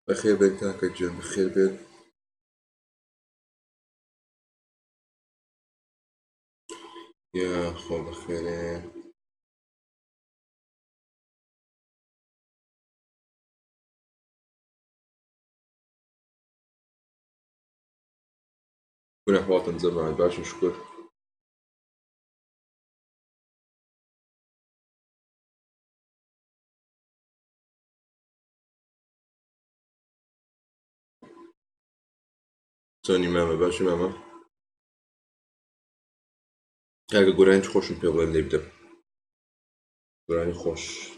بخير بين كاكا جن بخير بين يا خو بخير كنا حواطن زمان باش نشكر سوني ماما باشي ماما كاكا قراني خوش نبيض اللي يبدأ قراني خوش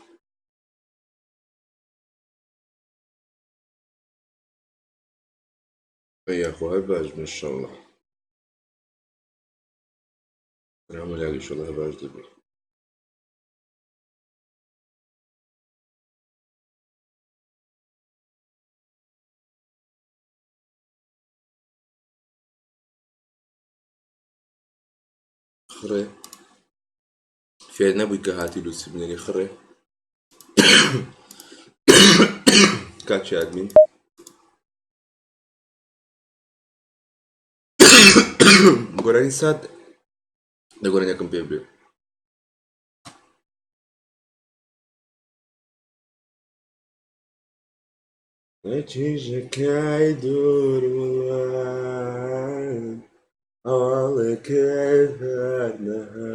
يا أخو هباج إن شاء الله نعمل إن شاء الله هباج دبي خري في عندنا بوي كهاتي لوسي بنيني خري كاتشي أدمين قراني ساد ده قراني أكم بيبي نتيجة كايدور والله أولك هادنها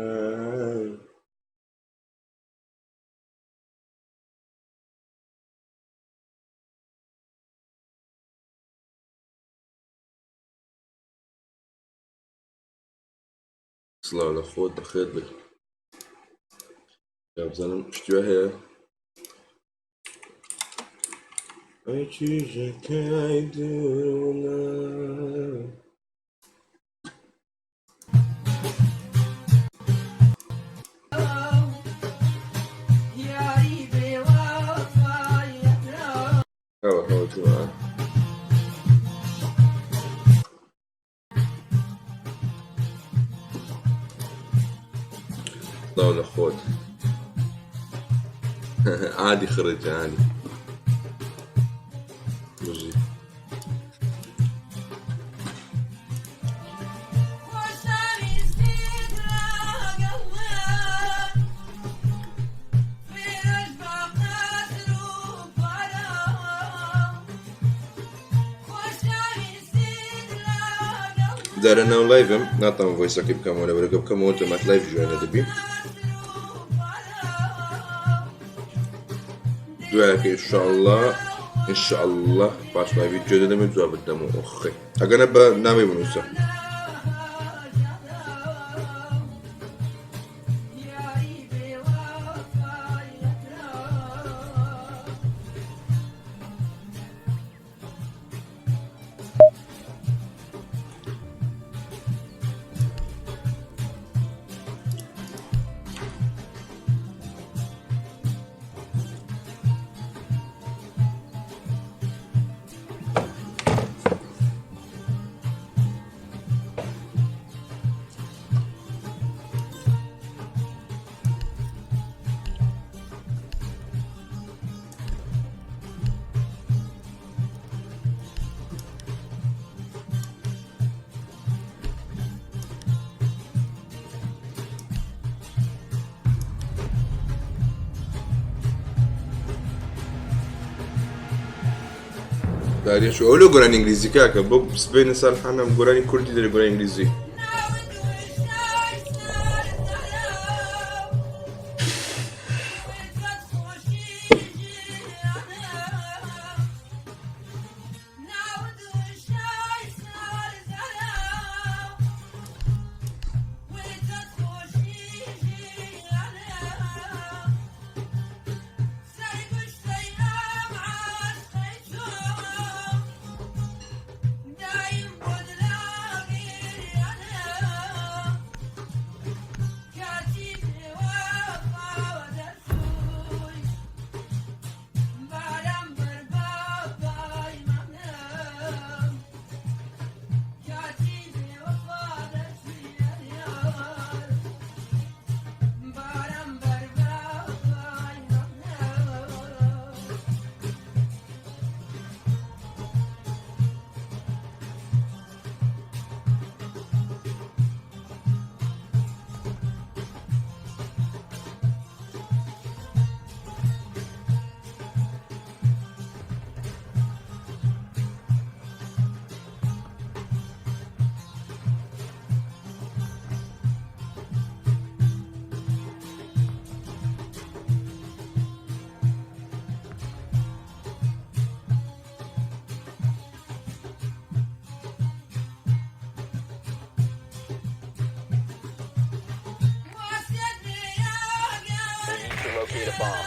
صلاة على خود بخير بك يا بزنم اشتوى هي نتيجة كايدور والله هوا تمام طاولة خود عادي خرج عادي بجي دار انا لايفم نعطيهم فويس اكيد بكم ولا ولا بكم وانت ما لايف جوانا دبي دعاك ان شاء الله باش ما فيديو ده من جواب الدمو اخي انا بنامي بنوسه تاريخ اولو قران انجليزي كاكا بوب سبين صالح انا قراني كردي داري قران انجليزي locate a bomb.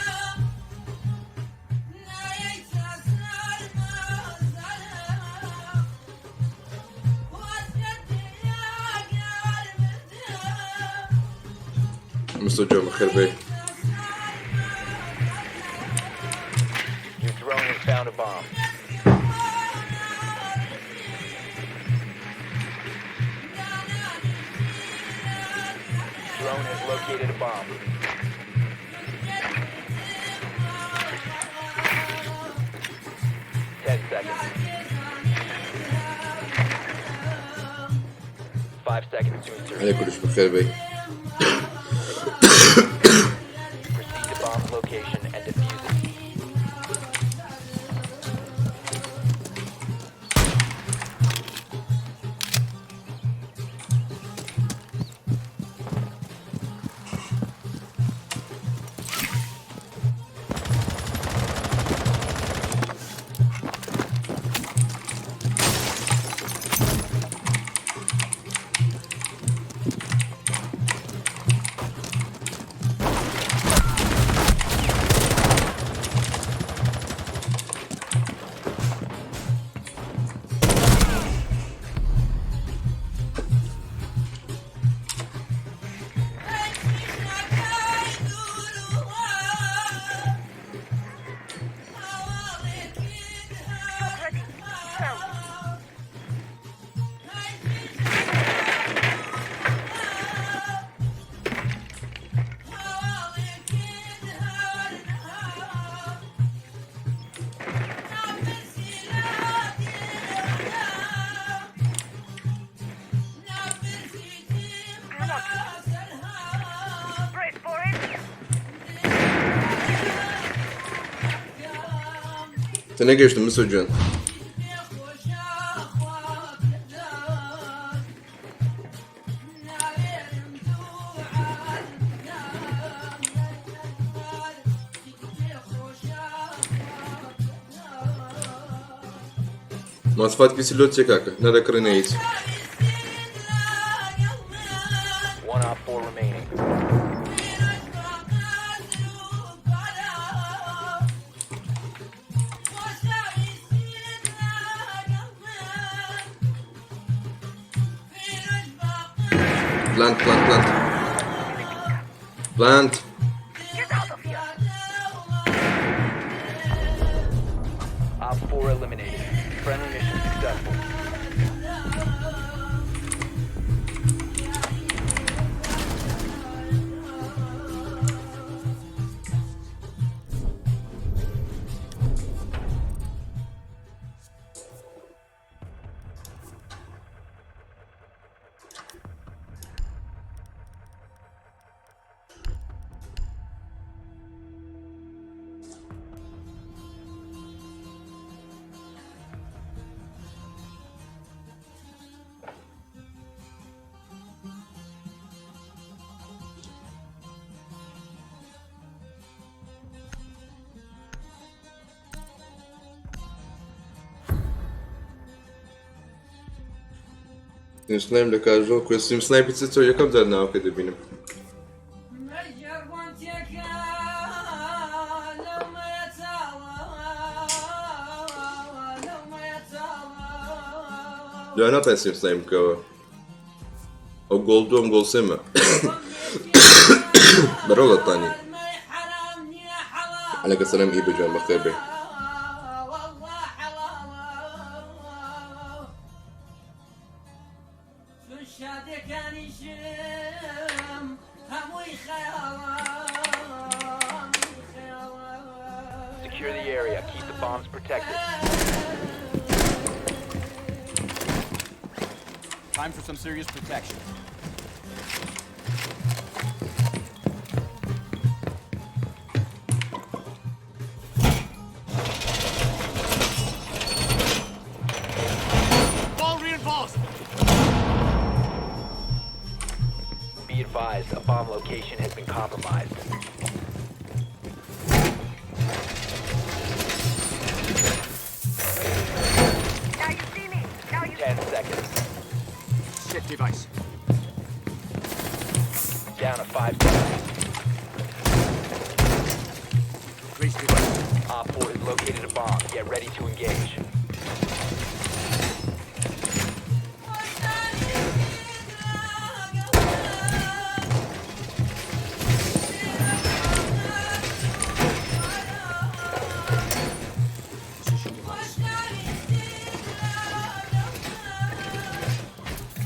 مستر جون بخير بيه. Your drone has found a bomb. Drone has located a bomb. Ten seconds. 5 seconds to insert. عليك كلش بخير بيه. Proceed to bomb location and defuse it. Sen ne geçtin Mr. John? مواصفات كيس اللوت شكاكا نادا كرينيت. 1 op 4 remaining. Plant. Plant. Op 4 eliminated. Friendly mission successful. Sim snipe le cajou, com esse sim snipe de setor, eu acabo de dar que devia. Já não tem sim snipe que o goldum gol sema. Barola tani. عليك السلام إيه بجان بخير بيه. Secure the area. Keep the bombs protected. Time for some serious protection. Ball reinforced. Be advised, a bomb location has been compromised. Now you see me. Now you 10 seconds. Set device. Down to 5 seconds. Op 4 has located a bomb. Get ready to engage.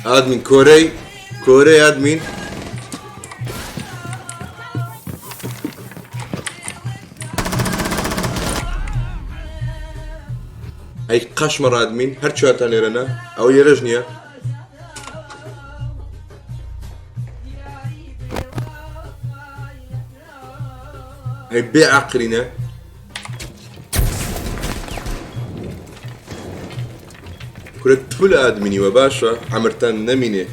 ادمین کره ادمین ای قشمر ادمین هر چهار لێرە نا ئەو لێرەش نییە هەی بێ عەقلینە کورە پول ئادمینیوە باشە عەمرتان نەمینێ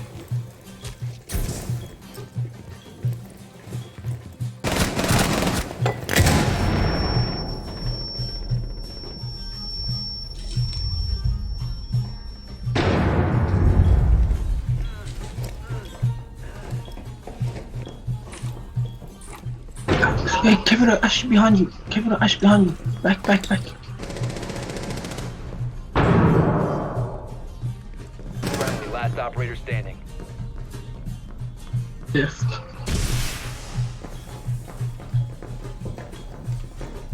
Hey, camera, Ash behind you. Camera, Ash behind you. Back. Friendly, last operator standing. Yes.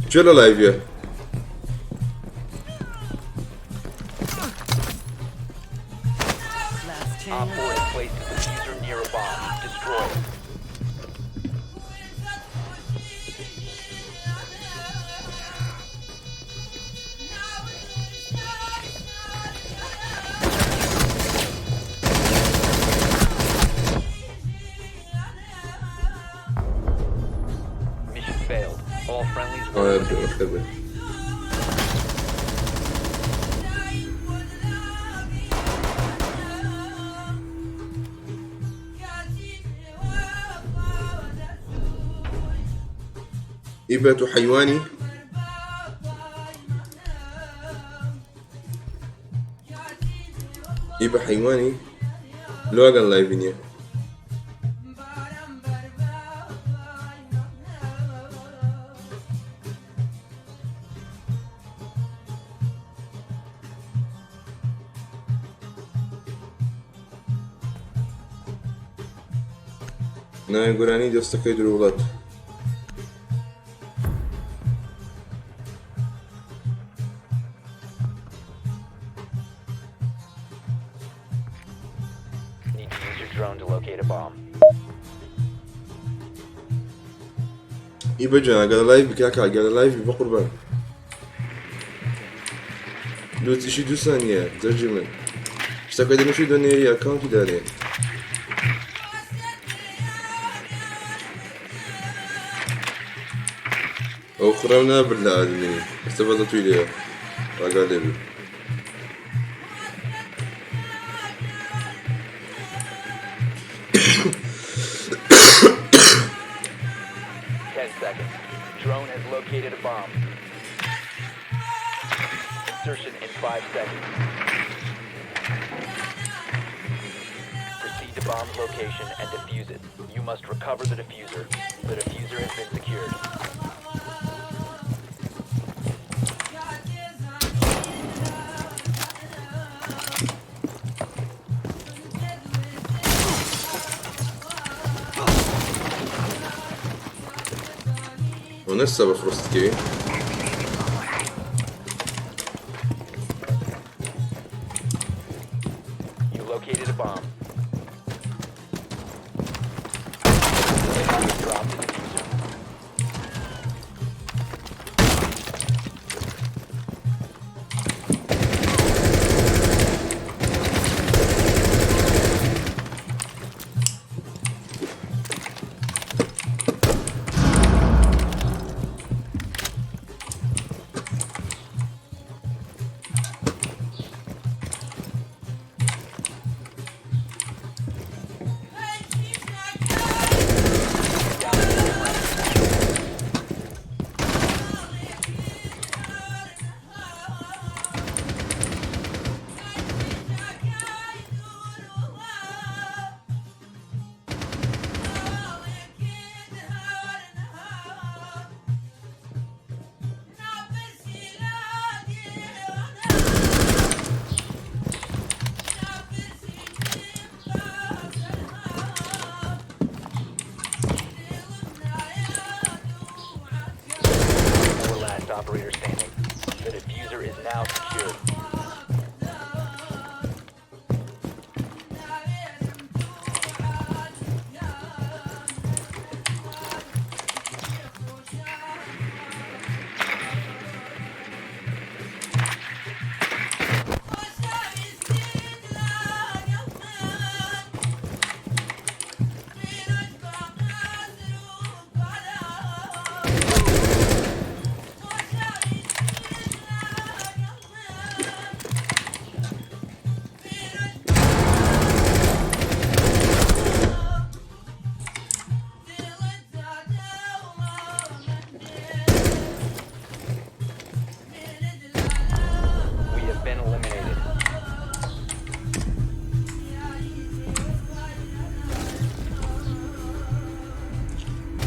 چرا لایویه Op 4 has placed the diffuser near a bomb. Destroy it. Mission failed. All friendlies were eliminated. إبة حيواني إبة حيواني لو أقل لايفينيا ناي قراني دستكي دروغات Need to use your drone to locate a bomb. إبة جانا قال لايف كاكا قال لايف بقربان دو تشي 2 ثانية ترجمة اشتاق قاعد نشي دوني اكاونتي داري او خرمنا بالله ادمي استفادت ويليا قال لي 10 seconds. Drone has located a bomb. Insertion in 5 seconds. Proceed to bomb's location and defuse it. You must recover the diffuser. The diffuser has been secured. ونسى بفرستكي You located a bomb. Drop the diffuser.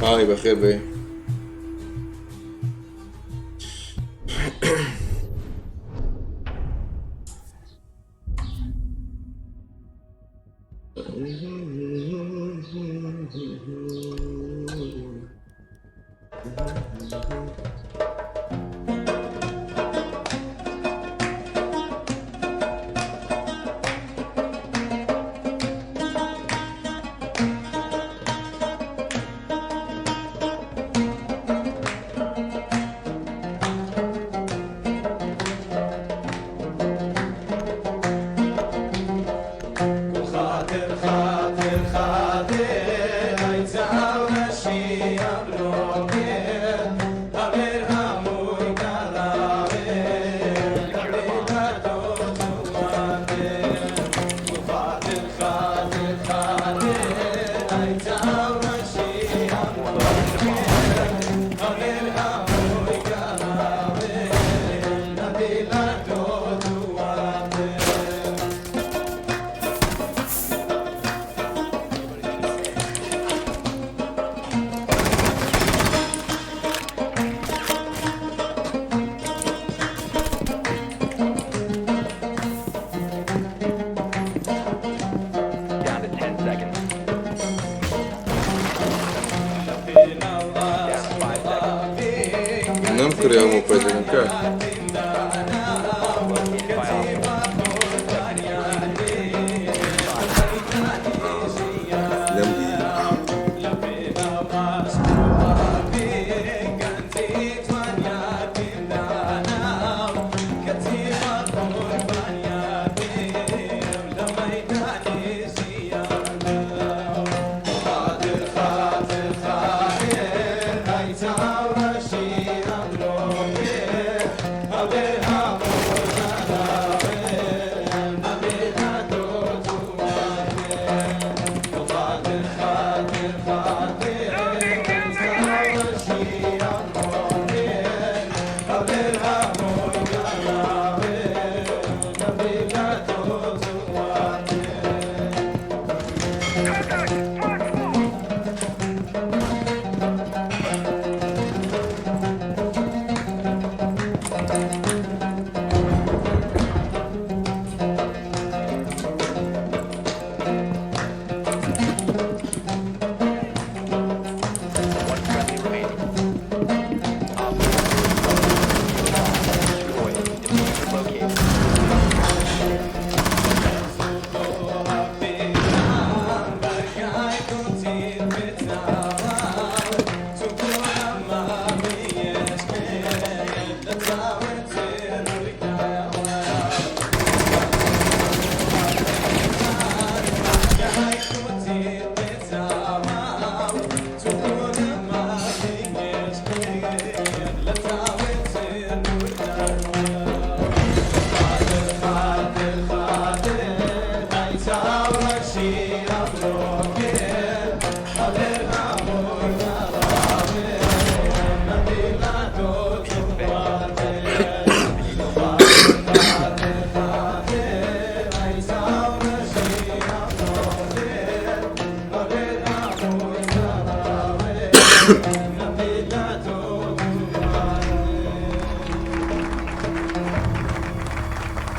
هاي بخير بيه. Criamos para arrancar.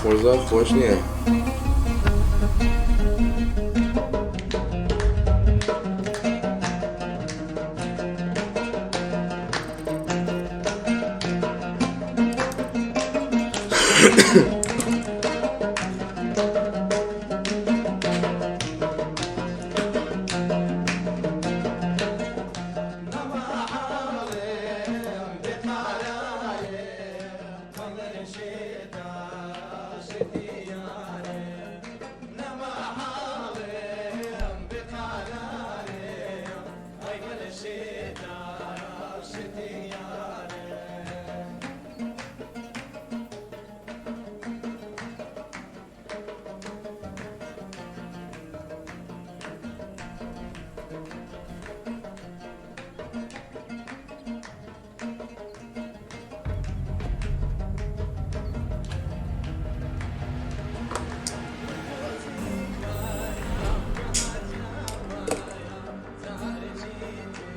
اوضاع خوش نیه. Yeah.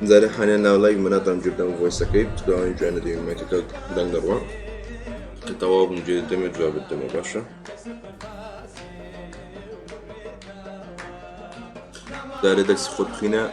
زاري حانيا ناولاي مناطق جدا فويسكي تدوان جانا دي ميتك دنگروا كتواب مجيد دمي جواب الدمو باشا داري دكس خود خينا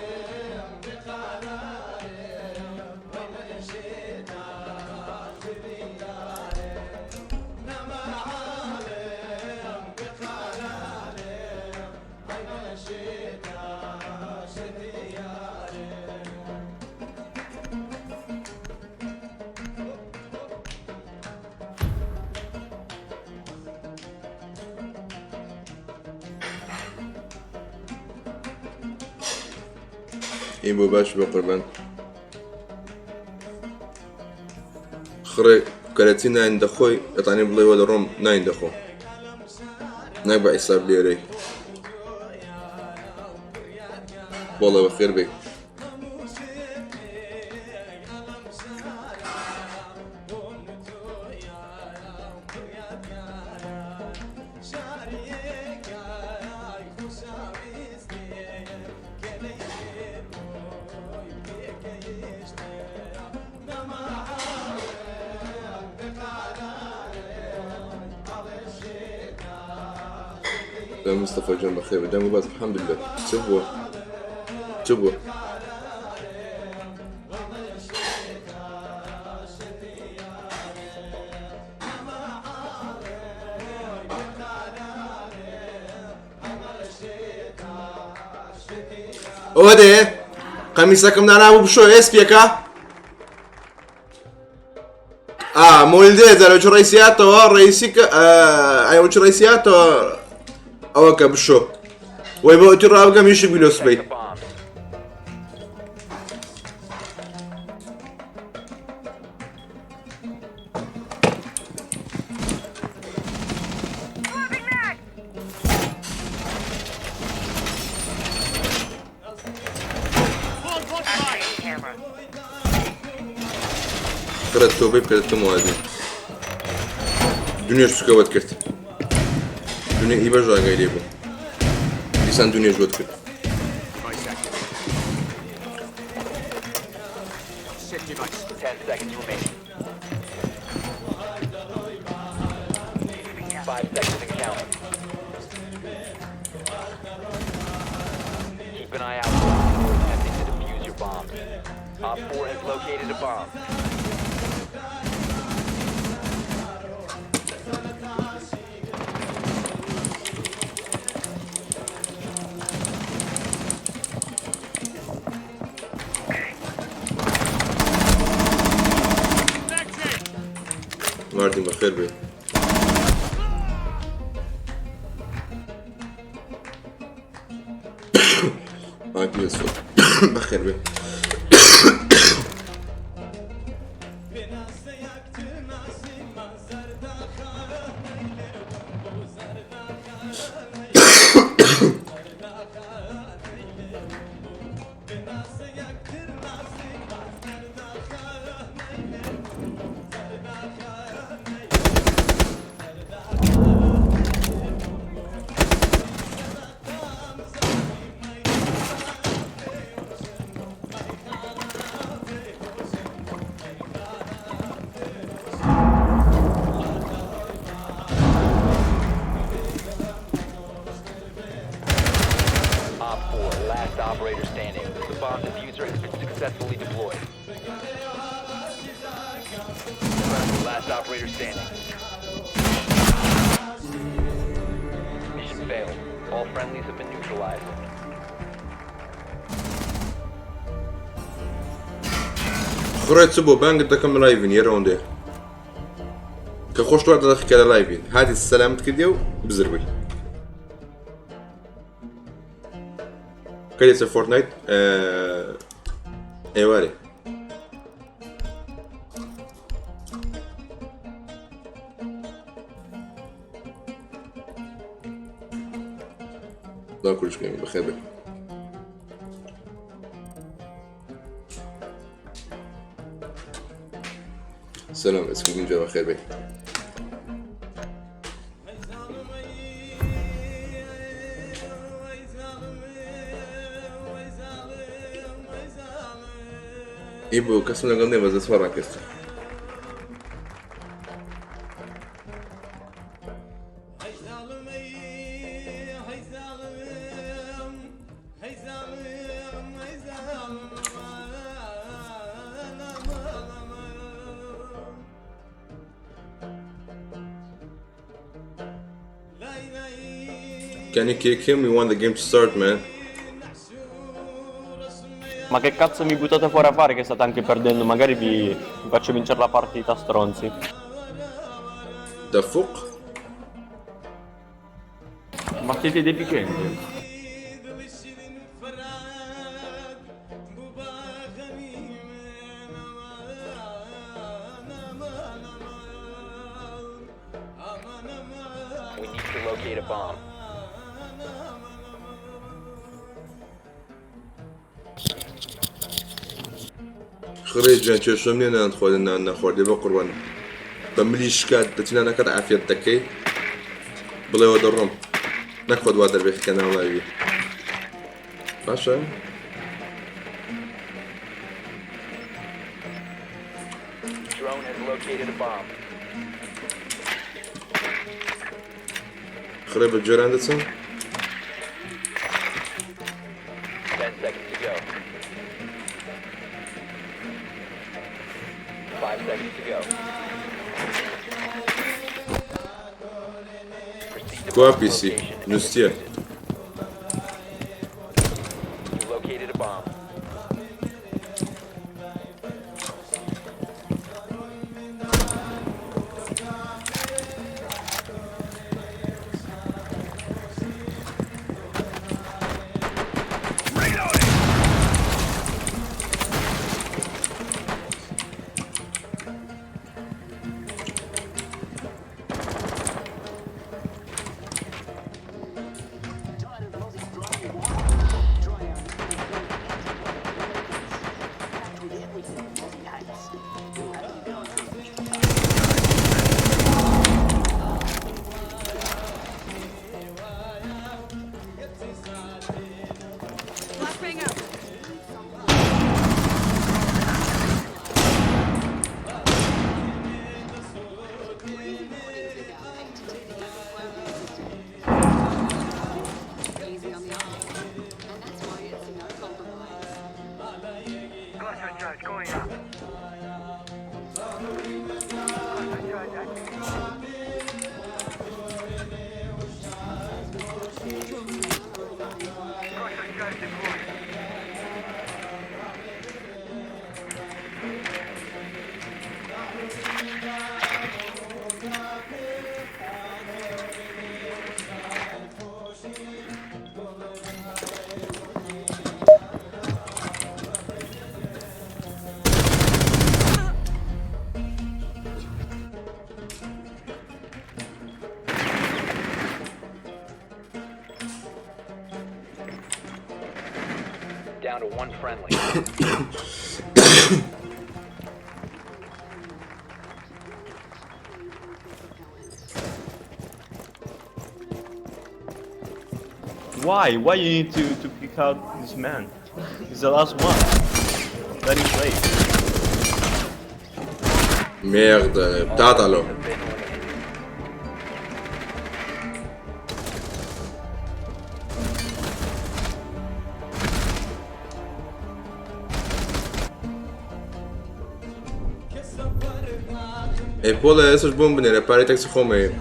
این بو باش بقربان خري كراتي ناين دخوي يطعني بلاي ولا روم ناين دخو نقبع حساب لي ري والله بخير بك مصطفى جنب خير جنب باز الحمد لله تبوه اودي قميصكم نعرفه بشو اسبيكا مولدي زلمه شو رئيسياته رئيسك ايوه شو رئيسياته اوكا بشو ويبقى ترى قام يشي بلوس بي قرأت توبيب قرأت موازين دنيا شو سكوت كرت دنيا إيبا جا قايل يبو لسان دنيا جوت كرت Set device. 10 seconds remaining. 5 seconds to count. Keep an eye out for attempting to defuse your bomb. Op 4 has located a bomb. مارتن بخير بي معك يوسف بخير بي Operator standing. The bomb diffuser has been successfully deployed. Last operator standing. Mission failed. All friendlies have been neutralized. خريت سبو بان قد كم لايفين يرون ده كخوش وقت دخل على لايفين هذه السلامة كديو بزربي كده فورتنايت ايواري لا كلش جميل بخير بك سلام اسمكم جوا خير بك ئیبوو کەسم لەگەڵ نییە بەزە سوار ڕاکەستە Can you kick him? We want the game to start, man. Ma che cazzo mi buttate fuori a fare che state anche perdendo? Magari vi faccio vincere la partita, stronzi. Da fuq? Ma siete deficienti. We need to locate a bomb. خريج شو شو منين ندخل إن نخوردي بقربان بمليش كات تتنا نكاد عافية تكي بلا ودرهم ناخد وادر بيخ كنا ولا باشا Drone has located a bomb. خريب الجيران دتسن 10 seconds to go. 5 seconds to go. Proceed to كوا bomb بيسي location. نستيه You located a bomb. Flashbang out. Cluster charge going up. Cluster charge active. Cluster charge deployed. Down to one friendly. Why? Why you need to pick out this man? He's the last one. Let him play. ميرد تعطلوا Have been eliminated. Pola essas bombas, né? Para ter que se comer.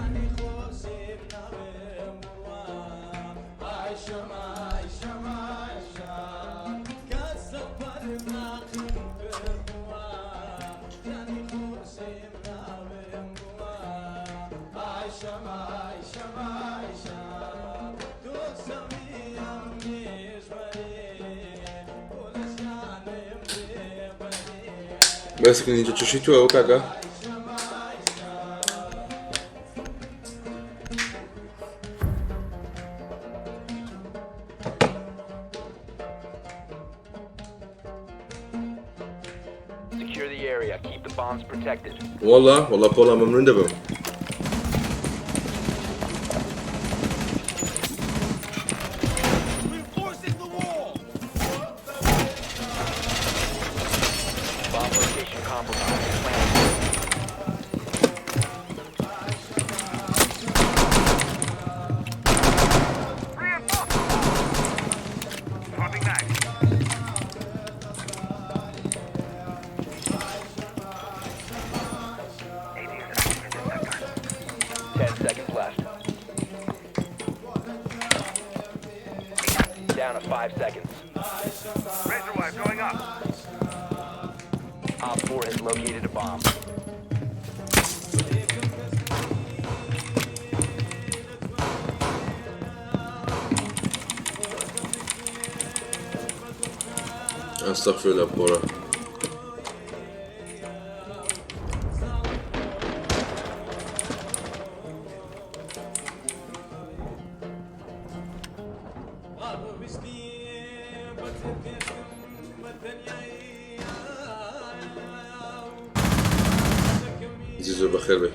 بس que ninja chuchitu é o caga. Secure the area. Keep the bombs protected. والله بولا ممنون دبم. Reinforcing the wall. down to 5 seconds. Razor wire going up. Op 4 has located a bomb. استغفر الله بورا زيزو بخير بي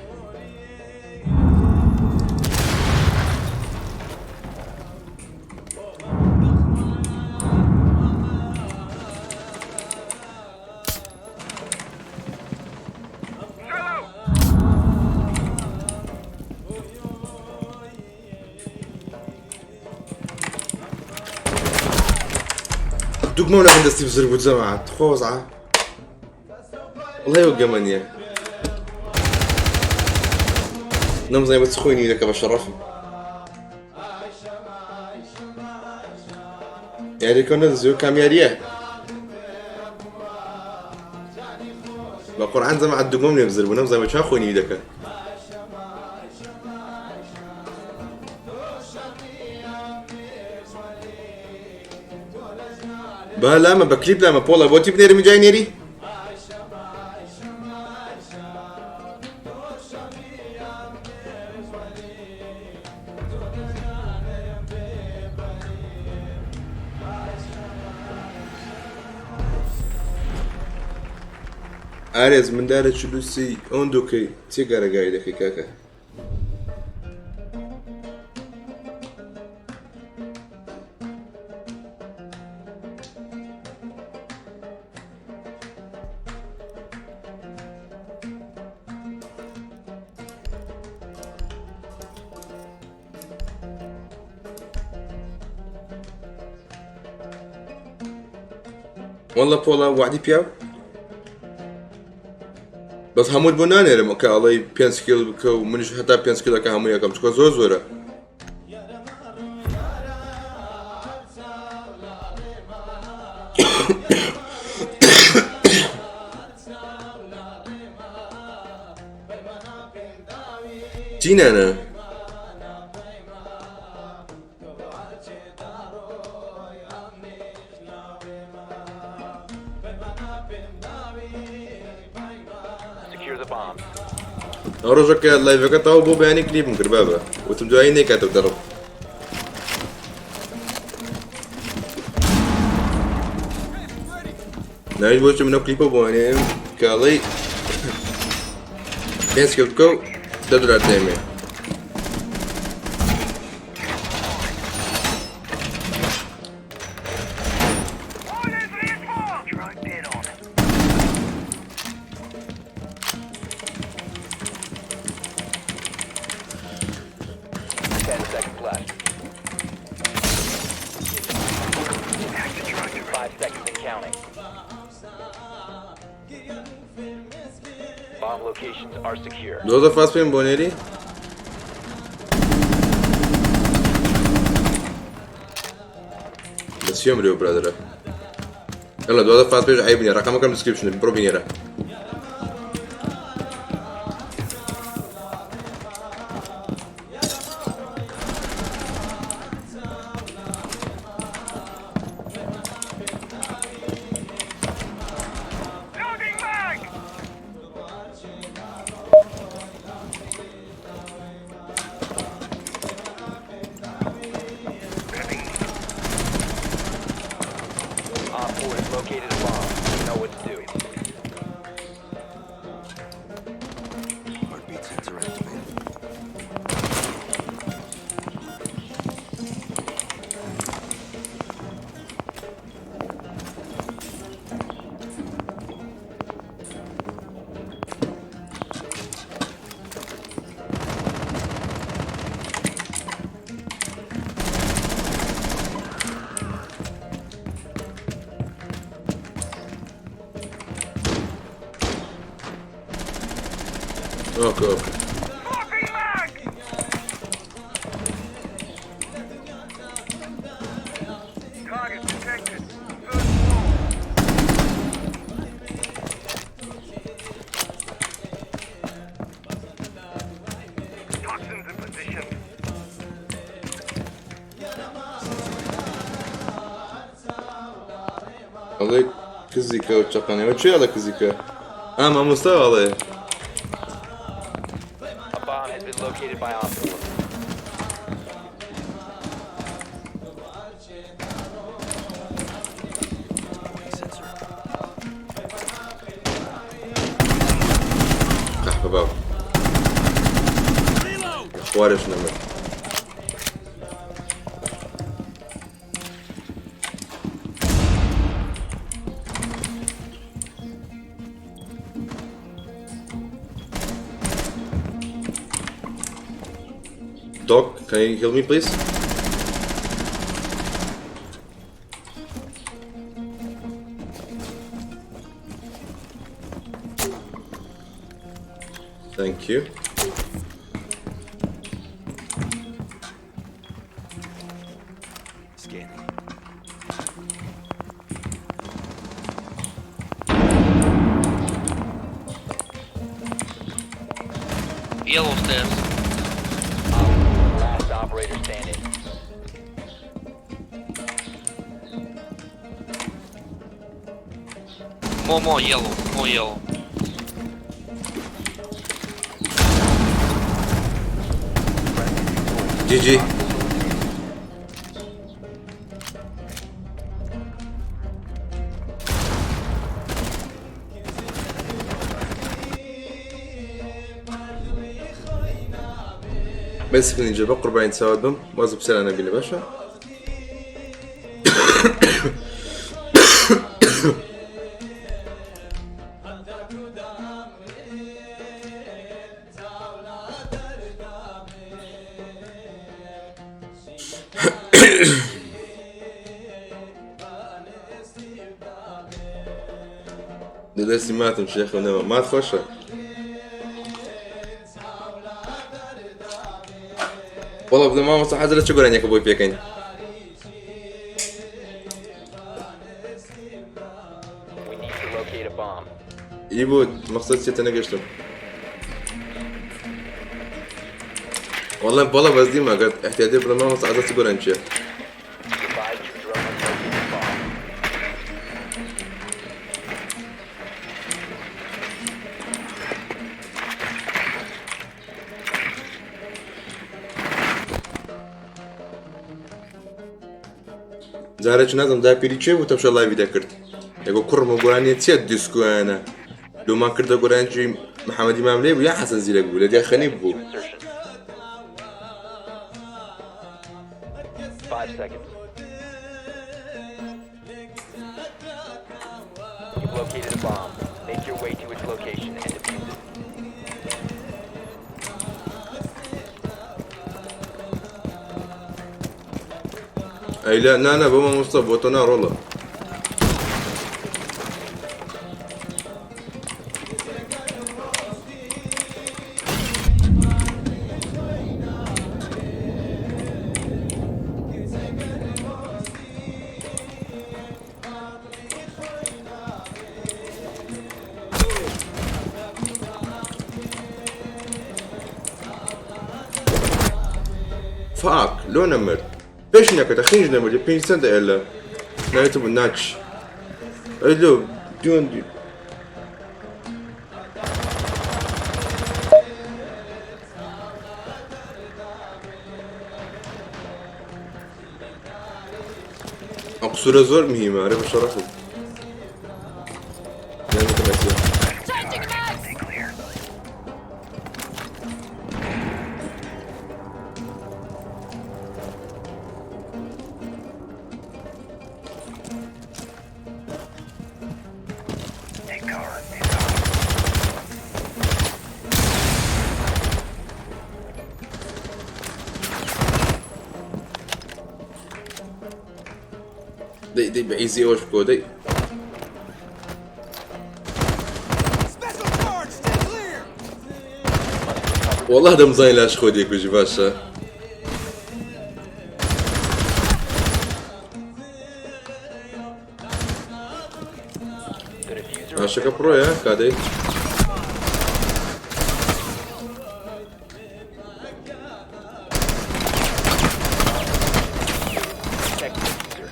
دوك مولا من دستي بزربو جماعة خوزعة الله يوقع منيا نم زي ما تسخويني لك بشرفي يعني كنا زيو كام ياريه بقول عن زمان عدوكم لي بزربو نم زي ما تشاخويني لك با لا ما بكليب لا ما بولا بوتي بنيري من جاي نيري عارز من دارة شلوسي اوندوكي تيجارة قايدة في كاكا والله بولا وعدي بياو بس همود بنانه رم که الله 5 کیل که منش حتی 5 کیل که همون یکم چکار زور زوره چی نه أروجك اللايف كتاو بو بياني كليب مقربابة وتبدو عيني كاتب درب ناوي بوش منو كليبو بواني كالي بينس كيلتكو $10 تيمي دوزا فاست بين بونيري بس يوم ريو برادر يلا دوزا فاست بين عيبني رقمك في الديسكريبشن برو بينيرا اوكي ئەڵێ کزیکە و چەقانەوە چێ ئەڵێ کزیکە مامۆستا ئەڵێ A bomb has been located by Op 4. قەحبە باو خوارش نەمرد Doc, can you heal me, please? Thank you. Scanning. Yellow stairs. Last operator standing. More yellow. More yellow. GG. بس نيجي بقربين سواد بم واظب سلام نبينا باشا دلسي ماتم شيخ ونما ما تخشه والله بدنا ما مصح حاجة لا تشكر عنك أبوي بيكين We need to locate a bomb. يبود مقصد شيء تناقشتم والله بس دي ما قد احتياجي بدنا ما مصح حاجة تشكر عنك Advise your drone has located a bomb. زارش نازم دا پیریچه بود تمشا لایوی دا کرد یکو کرم و گرانی تیاد دیسکو انا لو ما کرده گرانی جی محمد امام لی بو یا حسن زیرک بو لدی خنی بو Insertion. 5 seconds. You've located a bomb. Make your way to its location and defuse it. ای لا نه بابا مصطفى بوتونا رولا فاك لو نمر بيش نكت أخينج نمر 5 سنت إلا نايتو ناتش أيلو دون دي أقصر زور مهمة عارف شرفه يعني كمسيح دي بعيزي وش بكودي Special charge, stay clear. والله دم زين لاش خوديك وجي باشا The diffuser عاشق برو يا كادي protect the diffuser.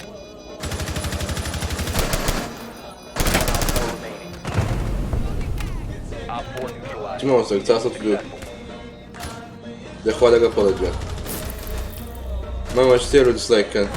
چما وصلت تاسط له دخوا لقى فلجات ما مشتري ديسلايك كان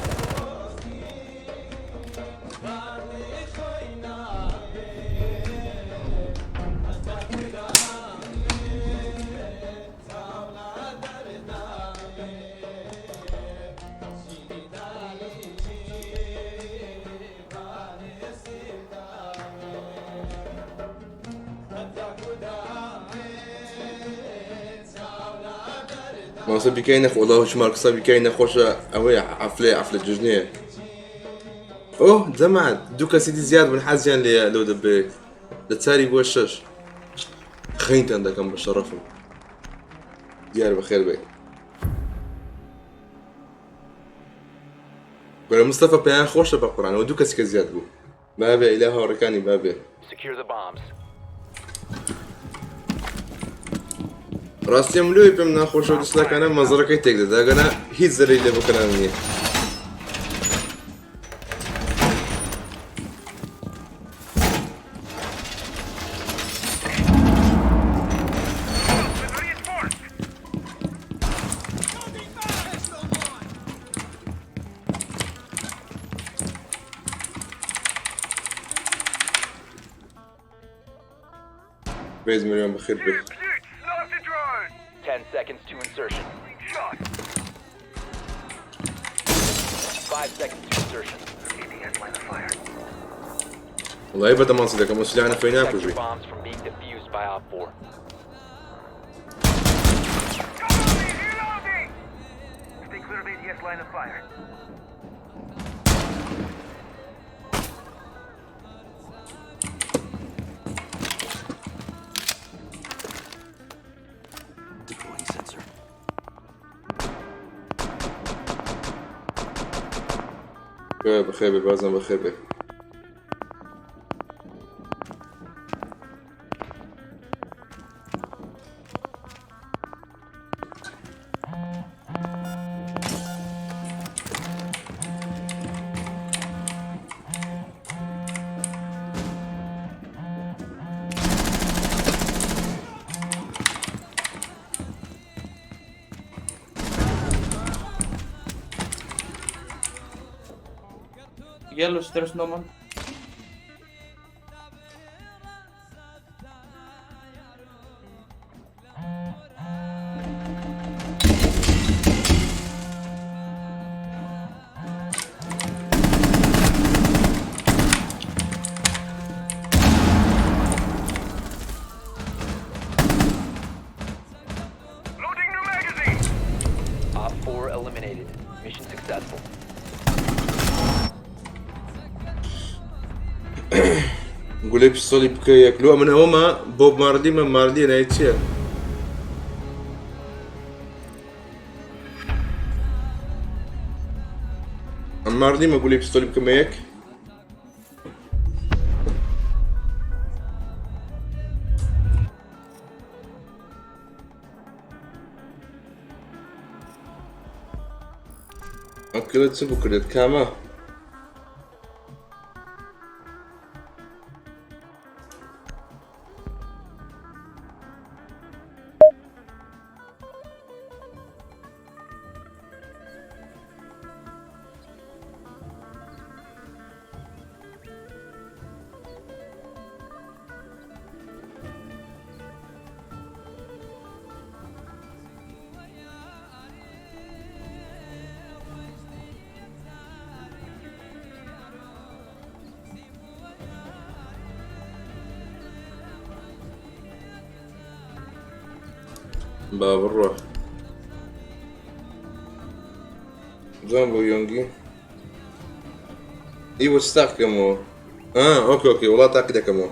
ما صار بكاينخ والله وش مارك صار بكاينخ خوش اوي عفلة ججنية اوه زمان دوكا سيدي زياد بن حزيان لي لو دبي لتساري بوشش خينت عندك ام بشرفهم ديار بخير بك قال مصطفى بيان خوش بقران ودوكا سيك زياد بو بابي اله هوركاني بابي Secure the bombs. راستي ملوي بهم ناخوش ودسلاك انا منظرك يتقدر دا انا هيت زري اللي بكلامي بيز مليون بخير بك 10 seconds to insertion. 5 seconds to insertion. والله يبدا ما نصدق مو سلاحنا فيناك Protect your وجوي bombs from being defused by Op 4. Stay clear of ADS line of fire. Deploying sensor. بخير بك بازم بخير بك Yellow stairs, no man. Loading new magazine. Op 4 eliminated. Mission successful. نقول لك بيستولي بياكلوها من هما بوب ماردي من ماردي انا هيتشير ماردي ما اقول لك بيستولي بكميك اكلت سبو كريت كاما باب الروح جنبه يونجي ايوه ستاك كمو اوكي والله تاكد كمو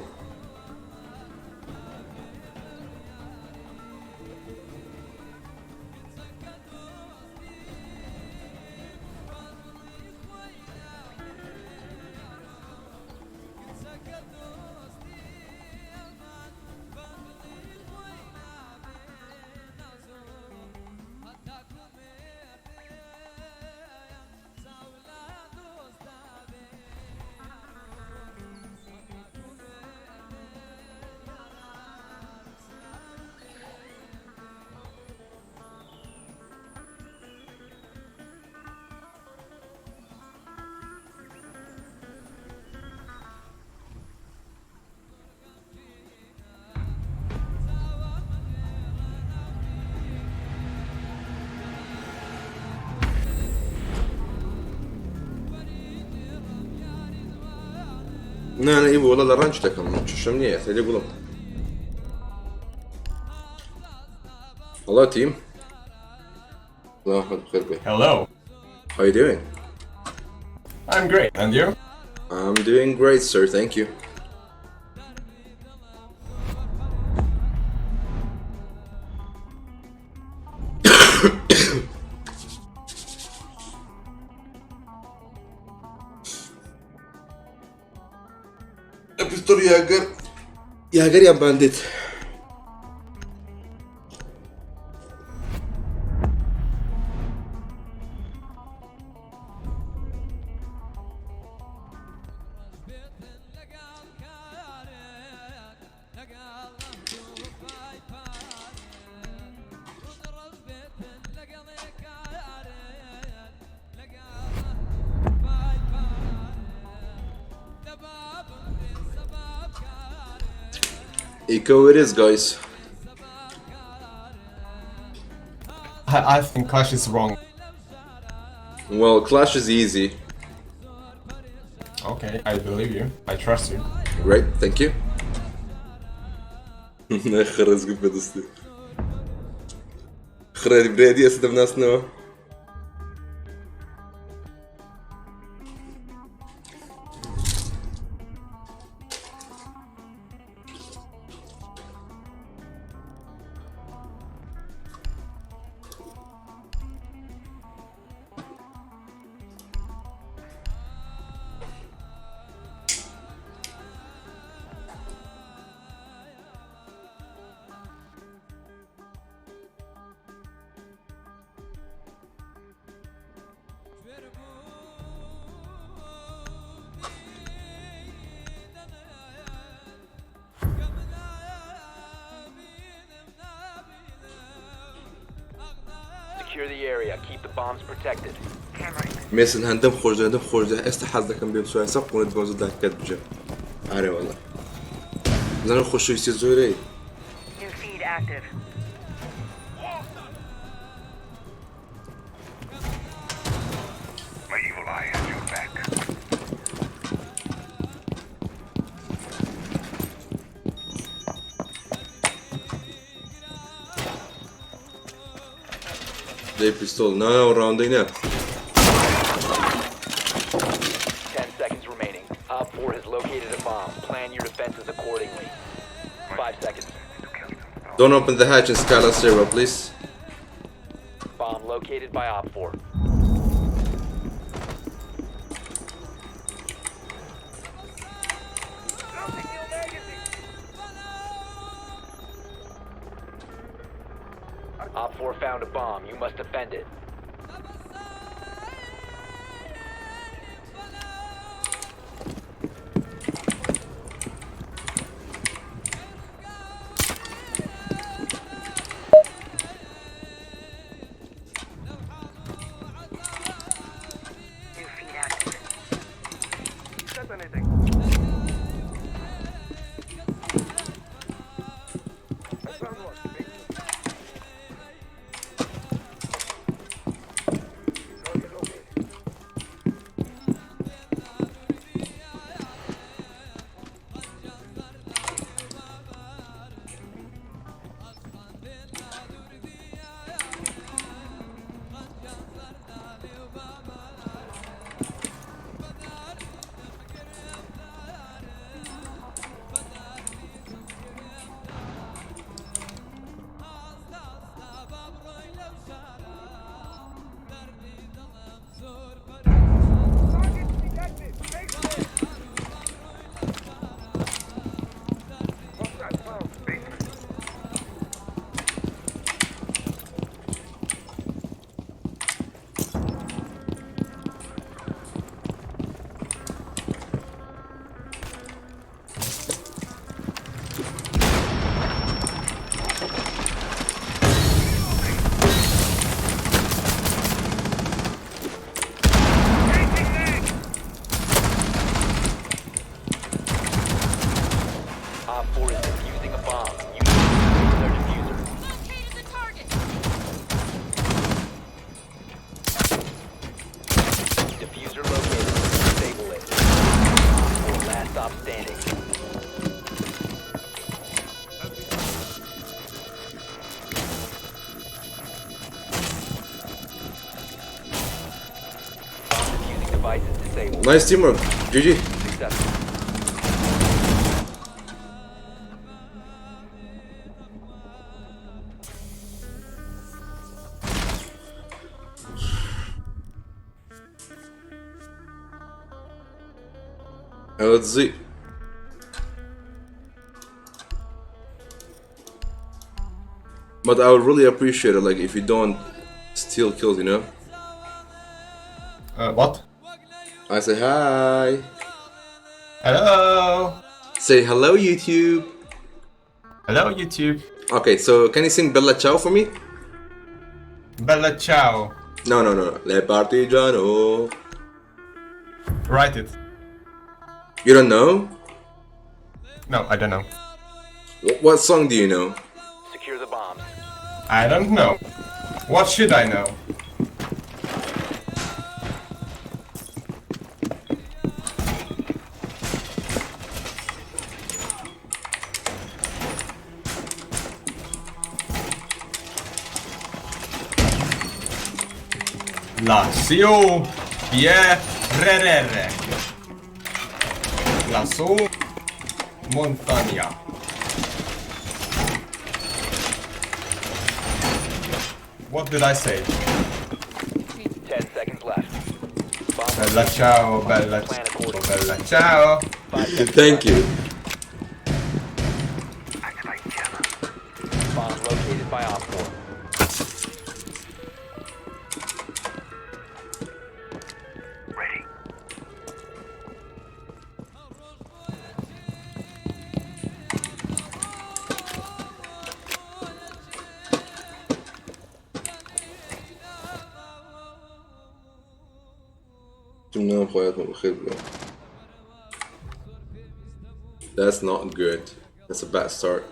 نه ای بۆ وەڵا لە ڕەنج دەکەم چشم نییە سەری گوڵم. Hello team. Hello, Hello. how you doing? I'm great. And you? I'm doing great, sir. Thank you. Pistol Jäger ya bandit. Eco it is, guys. I think Clash is wrong. Well, Clash is easy. Okay, I believe you. I trust you. Great, thank you. خرز قبل بدستي. خرج بريدي أسدم ناس نوا. Secure the area. Keep the bombs protected. مثل هندم خرج استحاز دكم بيم سوى سق ونت موزود ده كده بجا. عاري والله. زين خوشو يصير زوري. New feed active. My evil eye has your back. They pistol. No, round in 10 seconds remaining. Op 4 has located a bomb. Plan your defenses accordingly. 5 seconds. Don't open the hatch and Skylar Zero, please. Bomb located by Op 4. Op 4 found a bomb. You must defend it. New feed active. Detonating. I found one. device is disabled. Nice teamwork. GG. Successful. Let's see. But I would really appreciate it, like, if you don't steal kills, you know? What? I say hi. Hello! Say hello, YouTube. Hello, YouTube. Okay, so can you sing Bella Ciao for me? Bella ciao. No. Le partigiano. Write it. You don't know? No, I don't know. What song do you know? Secure the bombs. I don't know. What should I know? Lazio Pierrerere. Lasso Montagna. What did I say? 10 seconds left. Bomb Bella ciao, bella Plan ciao, accordingly. bella ciao. 5 seconds Thank you. Activate jammer. Bomb located by Op 4. Ready. That's not good. That's a bad start.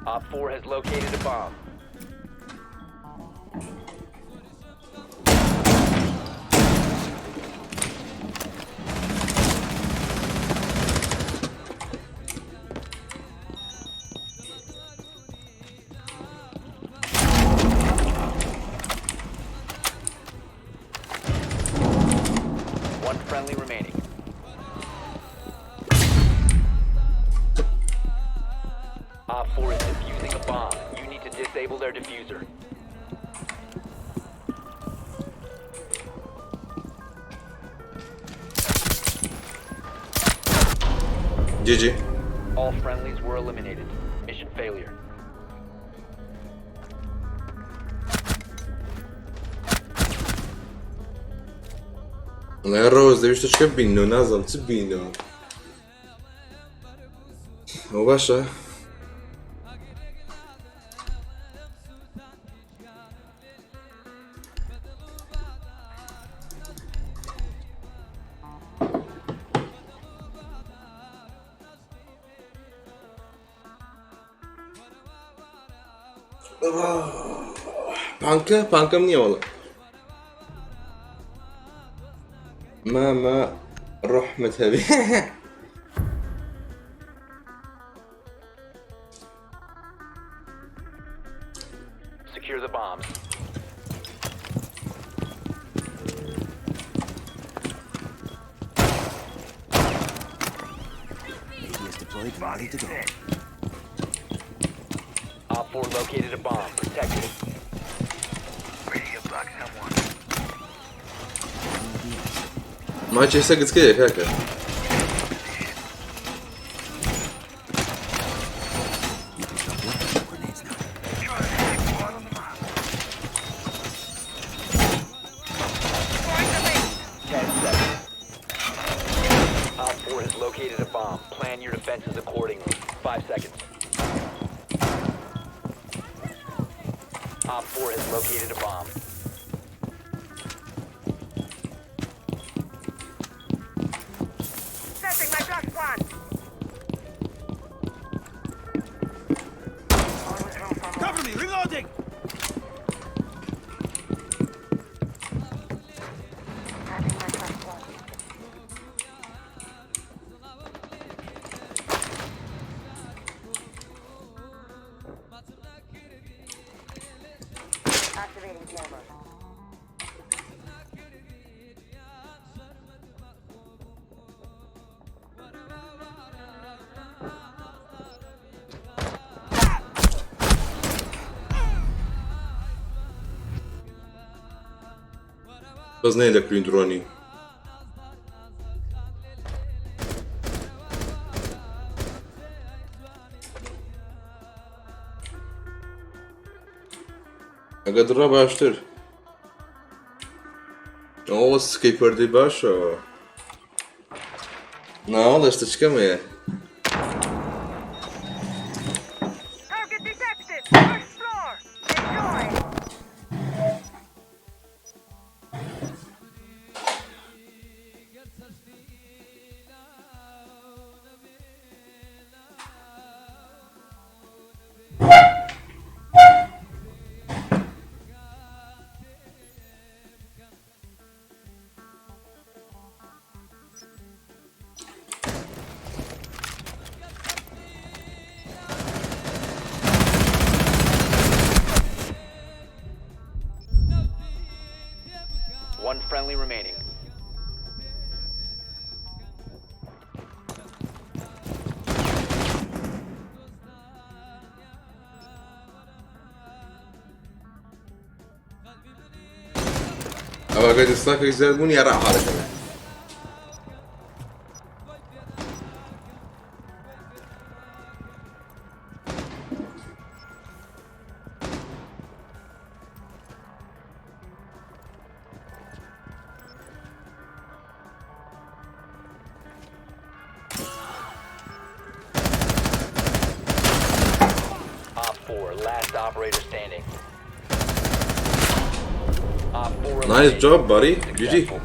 Op 4 has located a bomb. One friendly remaining. Op 4 is defusing a bomb. You need to disable their diffuser. GG. All friendlies were eliminated. Mission failure. والله الروز دەویستە چکە بینەوە نازانم چ بینەوە ئەو باشە پانکەم نییە وەڵە ماما رحمة هبي Secure the bombs. Op 4 located a bomb. Protect it. Radio block someone. ما چێ سەگت کەیە کاکە your defenses accordingly. 5 seconds. Op 4 has located a bomb. Setting my drug squad. Always room for more. Cover me, reloading! Having my drug squad. Activating camera. بەس نەیە دەکوین درۆنی ئەگە دڕە باشتر ئەوە سکەی پەردەی باشە ناوەڵ هێشتا چکەمەیە Target detected. First floor. Enjoy. One friendly remaining. ئەوە ئەگەر دەستاکەی زیاد بوون یا ڕاحالەکەمە Op 4, last operator standing. Op 4 Nice job, buddy. GG. successful.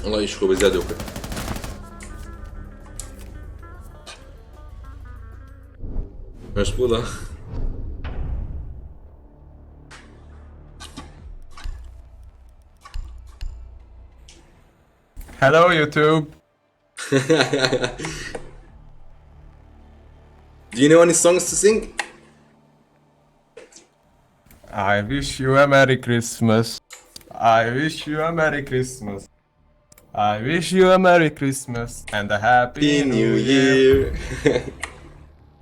والله يشكو بزيادة وكده مشغولة Hello, YouTube. Do you know any songs to sing? I wish you a Merry Christmas. I wish you a Merry Christmas. I wish you a Merry Christmas and a Happy New Year.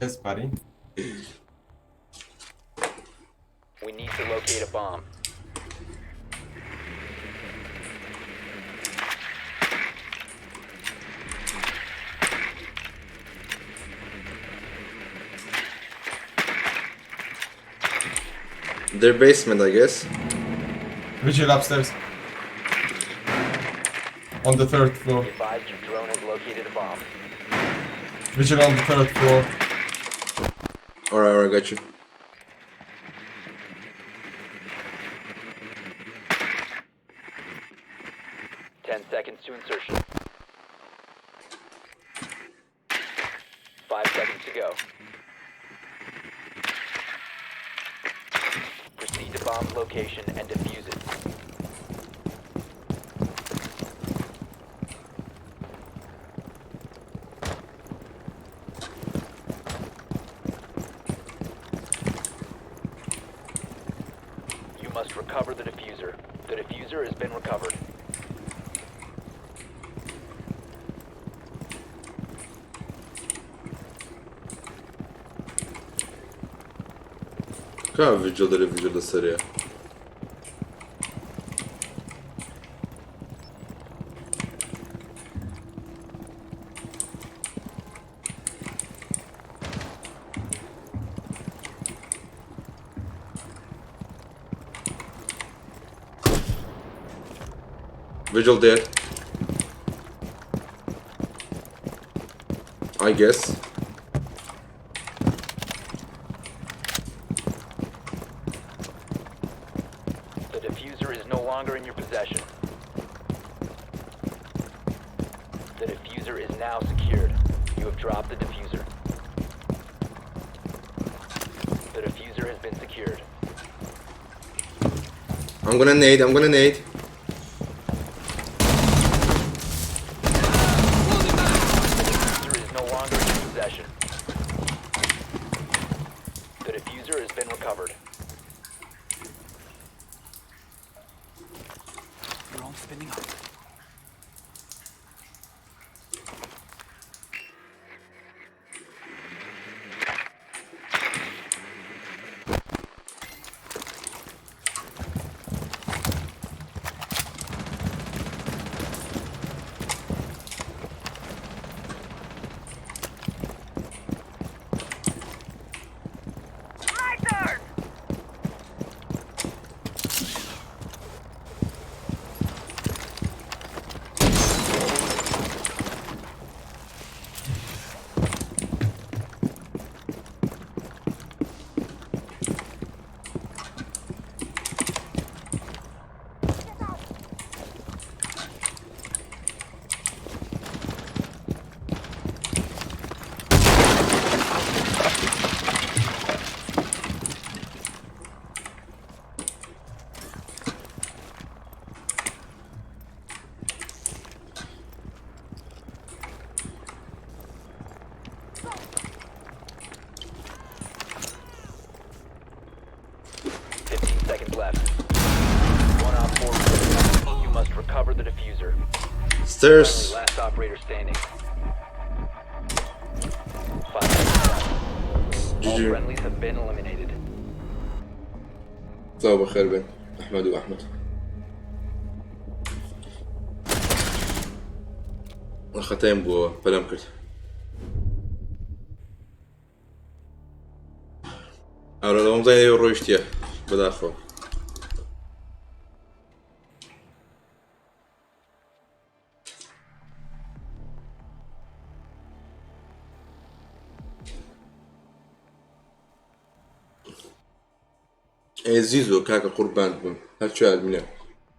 Yes, buddy. We need to locate a bomb. Their basement, I guess. Vigil upstairs. On the 3rd floor. Advised your drone has located a bomb. Vigil on the 3rd floor. Alright, I got you. Ten seconds to insertion. 5 seconds to go. Proceed to bomb's location and defuse it. You must recover the diffuser. The diffuser has been recovered. كان فيديو داري فيديو للسريع فيجل there. I guess. The diffuser is no longer in your possession. The diffuser is now secured. You have dropped the diffuser. The diffuser has been secured. I'm gonna nade. The diffuser is no longer in your possession. The diffuser has been recovered. Drone spinning up. Lighters! Stairs. Last operator standing. 5 seconds left. All GG. friendlies have been eliminated. صباح بخير بين أحمد وأحمد. الختام بو بلام كرت. أولا لهم زي رويشتيا بداخل. زيزو كاكا قربان بم هالشو عالمنا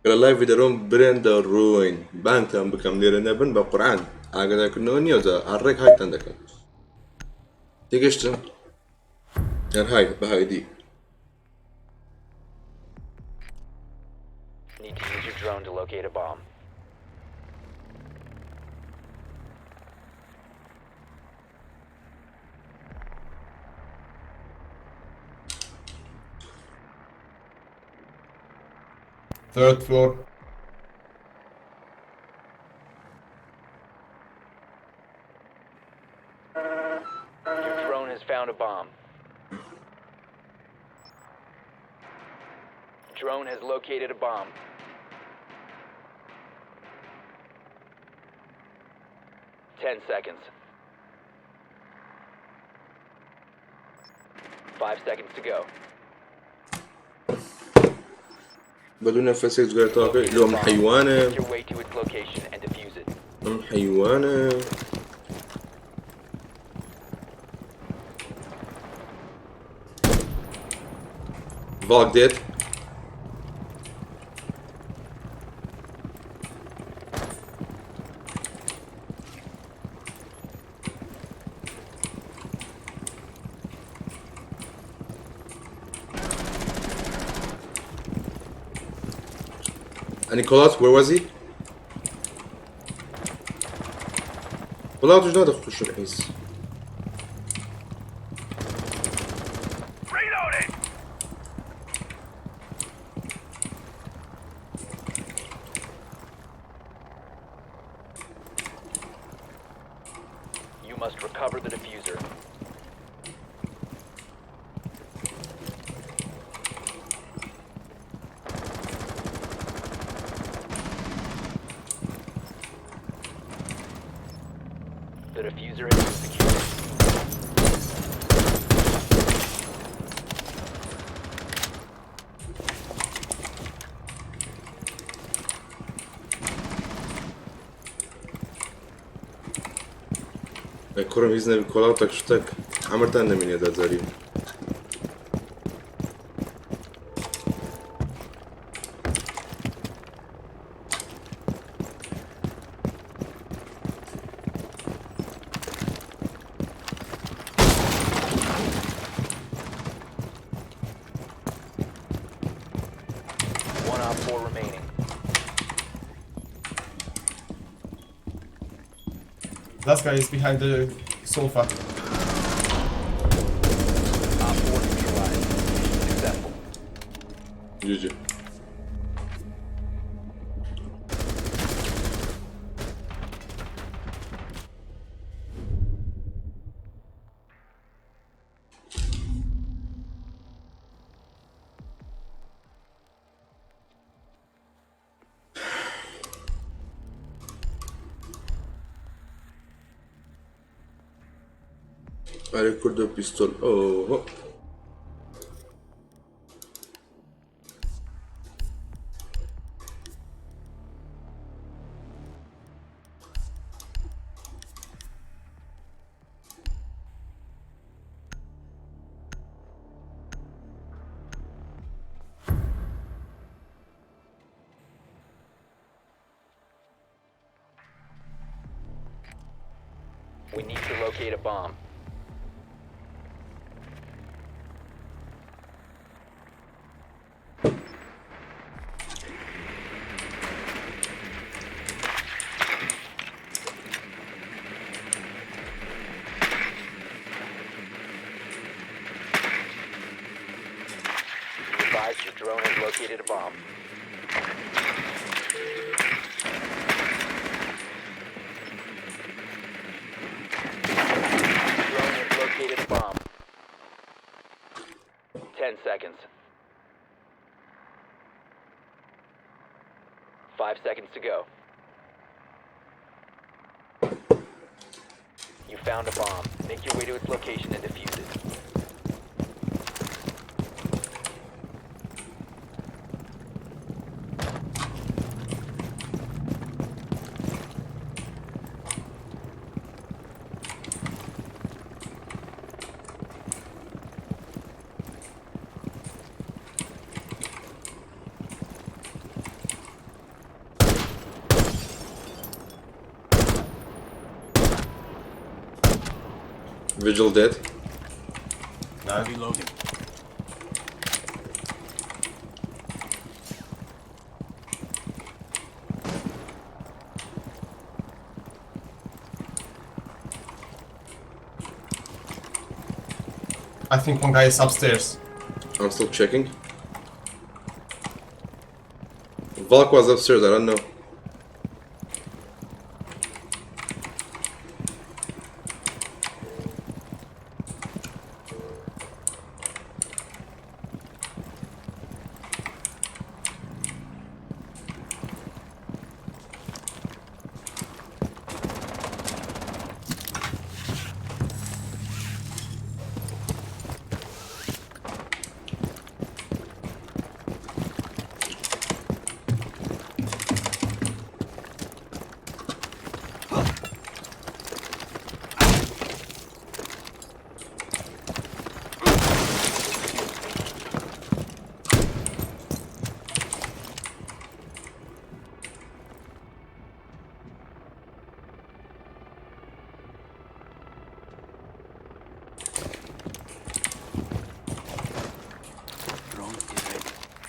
قال الله في دروم برند روين بانتم بكم ليرة نبن بقرآن عقدا كنا نيوزا عرق هاي تندك تيجشتن يعني هاي بهاي دي Need to use your drone to locate a bomb. Third floor. Your drone has found a bomb. Drone has located a bomb. Ten seconds. 5 seconds to go. بدون نفس يزغر طاقة لو من حيوانة Make your way to its location and defuse it. من حيوانة Valk dead. Nicholas, where was he? والله مش نقدر نخش الحيس. Reloading! You must recover the diffuser. The diffuser is secure. کوڕم هیچ نەبی کۆڵاوتەك شتێک ئەمرتان نەمێنێ دەجاری One op 4 remaining. Last guy is behind the sofa. Op 4 neutralized. Mission successful. GG برای کرد و پیستول اوه We need to locate a bomb. Advise your drone has located a bomb. Drone has located a bomb. 10 seconds. 5 seconds to go. You found a bomb. Make your way to its location and defuse it. Vigil dead Reloading. I think one guy is upstairs. I'm still checking Valk was upstairs I don't know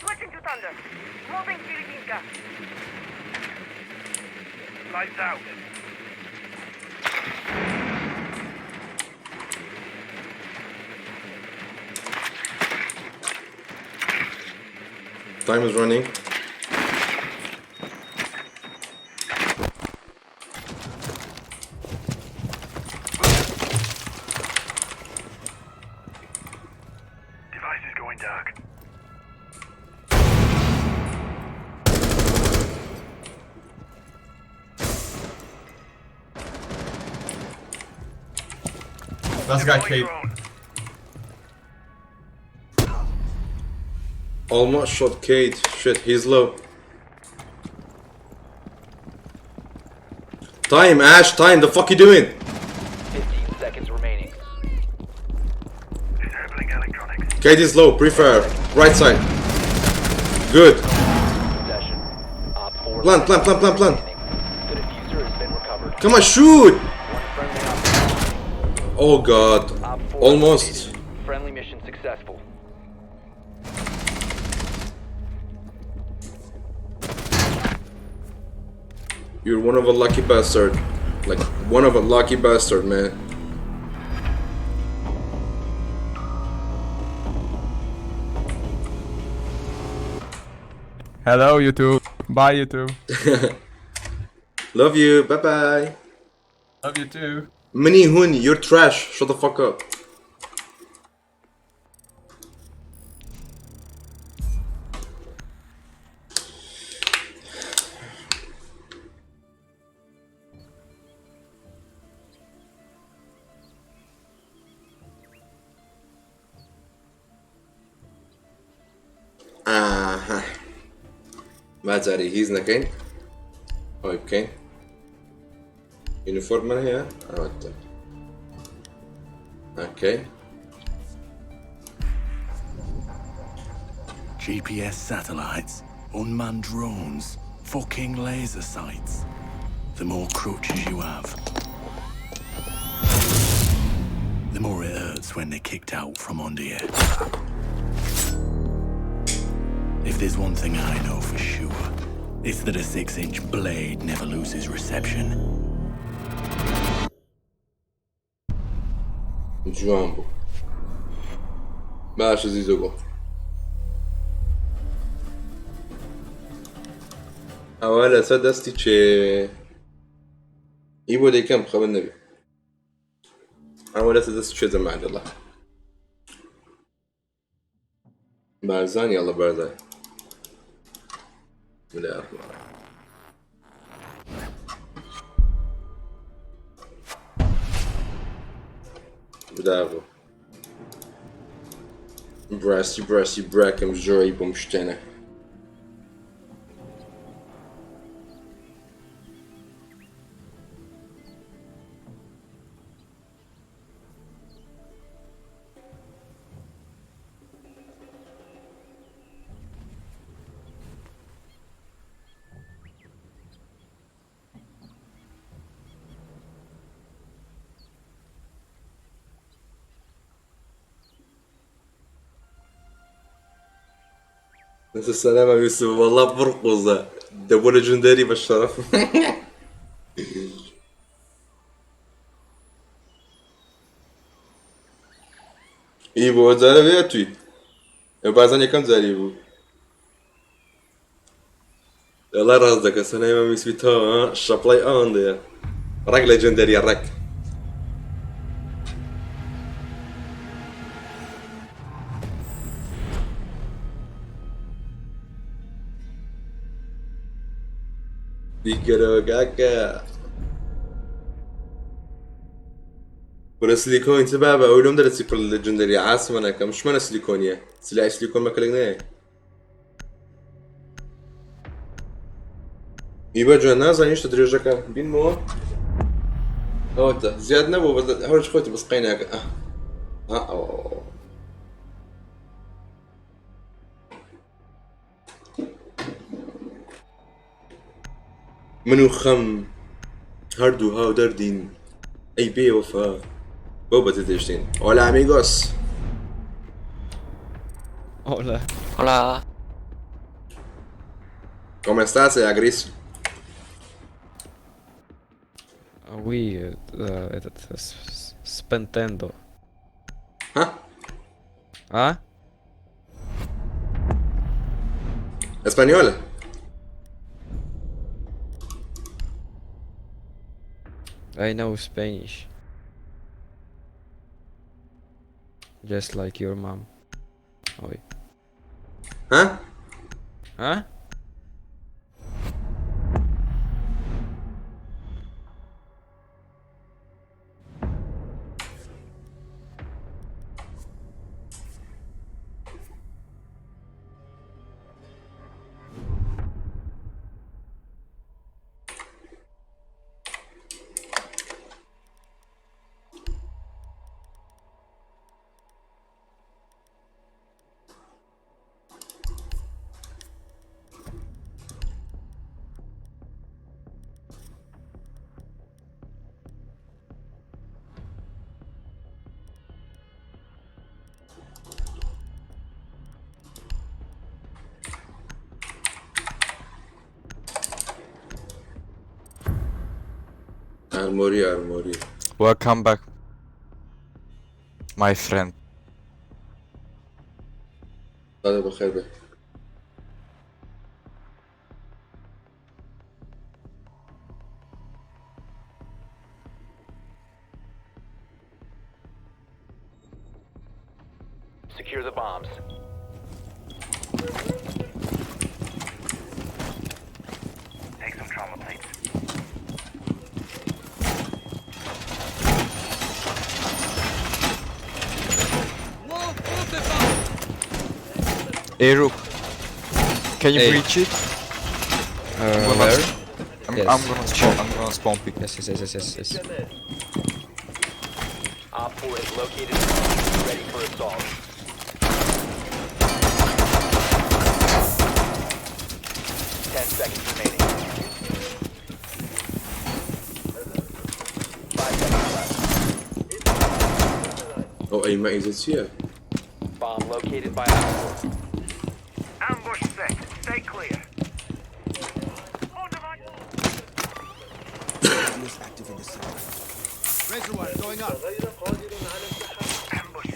Switching to Thunder. Moving Kiriginka. Lights out. Time is running Device is going dark. Last guy Deploy Kate. drone. almost shot Kate shit he's low time Ash time the fuck you doing 15 Gate is low, pre-fire. Right side. Good. Possession. Op 4 Plant, plant, plant, plant, plant. The diffuser has been recovered. Come on, shoot! One friendly op. Oh god. Op 4 Almost. eliminated. Friendly mission successful. You're one of a lucky bastard. Like, one of a lucky bastard, man. Hello, YouTube. Bye, YouTube. Love you. Bye bye. Love you too. Mini Hun, you're trash. Shut the fuck up. Aha. Mazari, he's نكين. طيب كين. يونيفورم من هي؟ عرفت. Okay. GPS satellites, unmanned drones, fucking laser sights. The more crutches you have, the more it hurts when they're kicked out from under you. If there's one thing I know for sure, it's that a 6-inch blade never loses reception. جوان بو. باش زيزوغو. أولا سدستي تشي. يبو دي كم خبر النبي. أولا سدستي تشي زمان عند الله. بارزان يلا بارزان. بسم الله الرحمن الرحيم. Bravo. Brasi, brakem, żoj, pomszczene. نفس السلامة يوسف والله برقصة دبو ليجندري بالشرف إيبو زارة بياتوي بعضاً يكم زاري بو الله رازدك السلامة يوسف تا شابلاي آن ده رق ليجندري رق كاكا ولا سيليكون تبابا اولهم درسي في الليجندري عاصمة انا مش مانا سيليكونيا سلاح سيليكون ما كلنا يبا جانا زانيش تدريجك بين مو اوتا زياد نبو بس هورج خوتي بس قيناك اوه منو خم هردو هاو دردين اي بي وفا بوبا تدشتين hola amigos Hola. Hola. ¿Cómo estás, Gris? Oui, этот Spentendo. ¿Ah? А? Español. I know Spanish. Just like your mom. Oi. ¿Ah? Huh? armory. Welcome back, my friend. هذا بخير به. Secure the bombs. Take some trauma plates. Hey Rook, can you Hey. breach it? Where? I'm gonna spawn pick. Yes. Op 4 is located a bomb, ready for assault. Ten seconds remaining. 5 seconds left. أو أي معيزة سيا. Bomb located by Op 4. Ambush set. Stay clear. Razor wire going up. Ambush.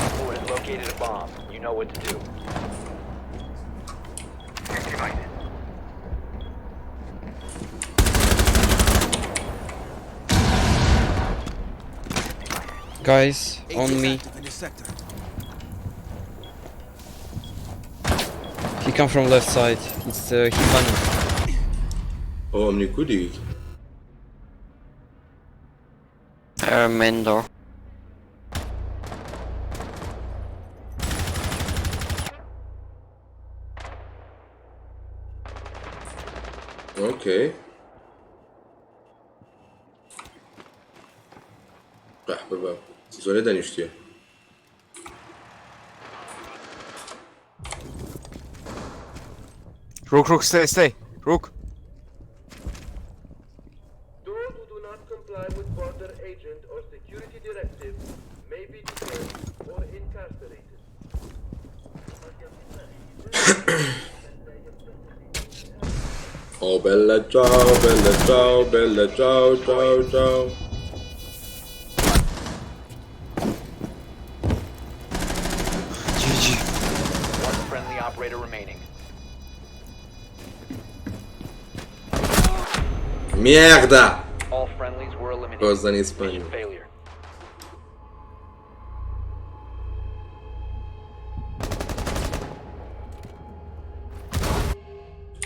Op 4 has located a bomb. You know what to do. Guys, on me. He come from left side. It's Hiban. أو أمني كودي. Main door. أوكي. راح بباب. سوالي دا نشتيه. Rook, stay. Rook. Those who do not comply with border agent or security directive may be detained or incarcerated. Oh bella ciao. GG. One friendly operator remaining. Merda! All friendlies were eliminated. Cosa in Spagna. Mission failure.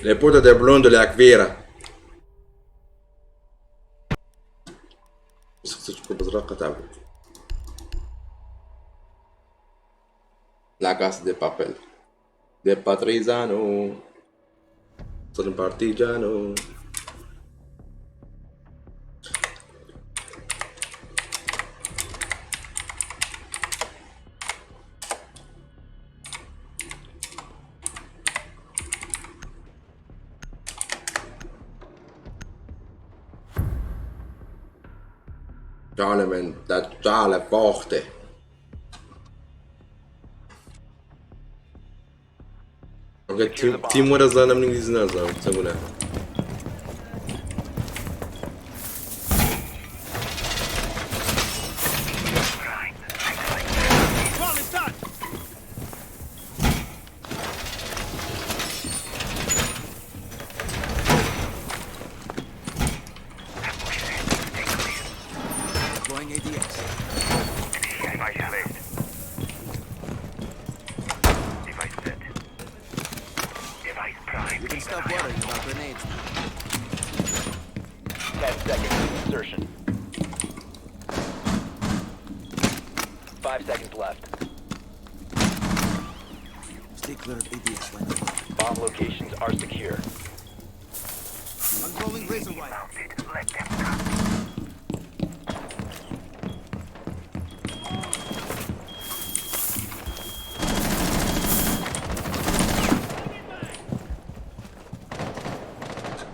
Le putte del blondo le akvira. تكون بزرقة تعبت. La casa de papel. De Patrizano. Sono un partigiano. Giale men, da giale forte. Anche team ora zana min İngilizce nazam sabuna. Bomb locations are secure. Unrolling razor wire. Let them come.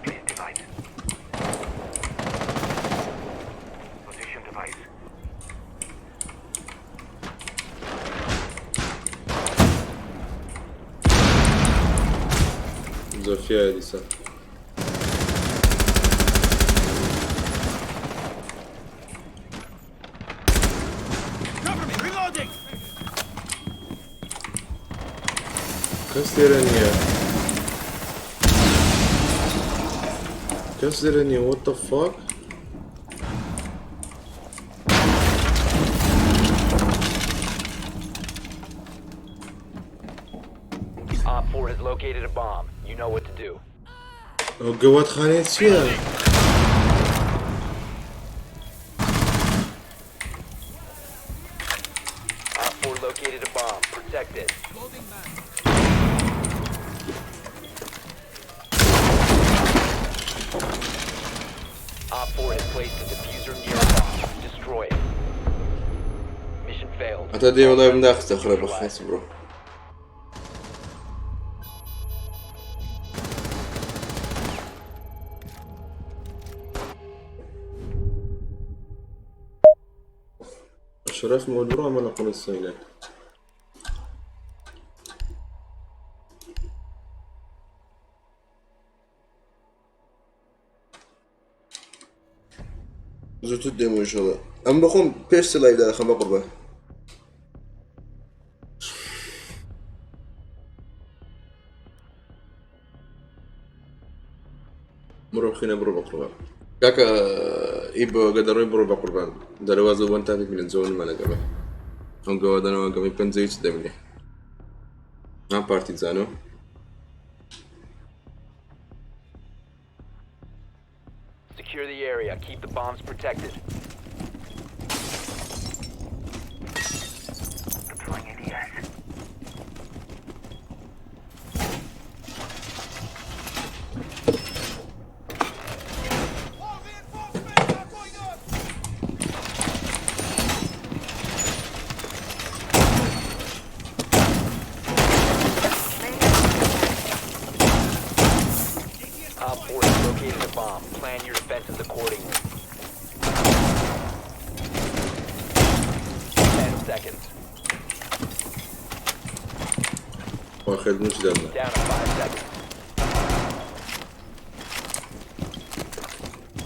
Please device. Position device. زۆفیایە دیسە کەس لێرە نییە کەس لێرە نییە what the fuck Op 4 has located a bomb. You know what to do. ئەو گەواتخانەیە چییە؟ Op 4 located a bomb. Protect it. Op 4 has placed a diffuser near a bomb. Destroy it. Mission failed. حتى دي والله من داخل تخرب خلاص برو شرف مودرو ما نقول السيلات زوتو الديمو ان شاء الله ام بخون بيش لايف ده خم بقربه مرو بخينا برو بقربه كاكا إيبو قدروا يبروا بقربان دروازة وان تافيك من الزون ما لقبه هم قوادنا وقامي بنزيش دمني ما بارتيزانو Secure the area. Keep the bombs protected. Deploying ADS. Op 4 has located a bomb. Plan your defenses accordingly. 10 seconds. واخد مش دمنا Down to 5 seconds.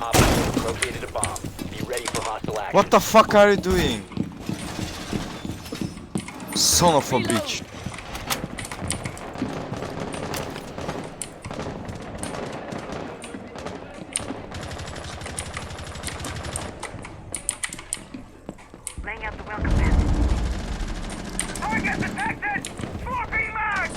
Op 4 has located a bomb. Be ready for hostile action. What the fuck are you doing? Son of a bitch. Laying out the welcome mat. Target detected! 4B mag!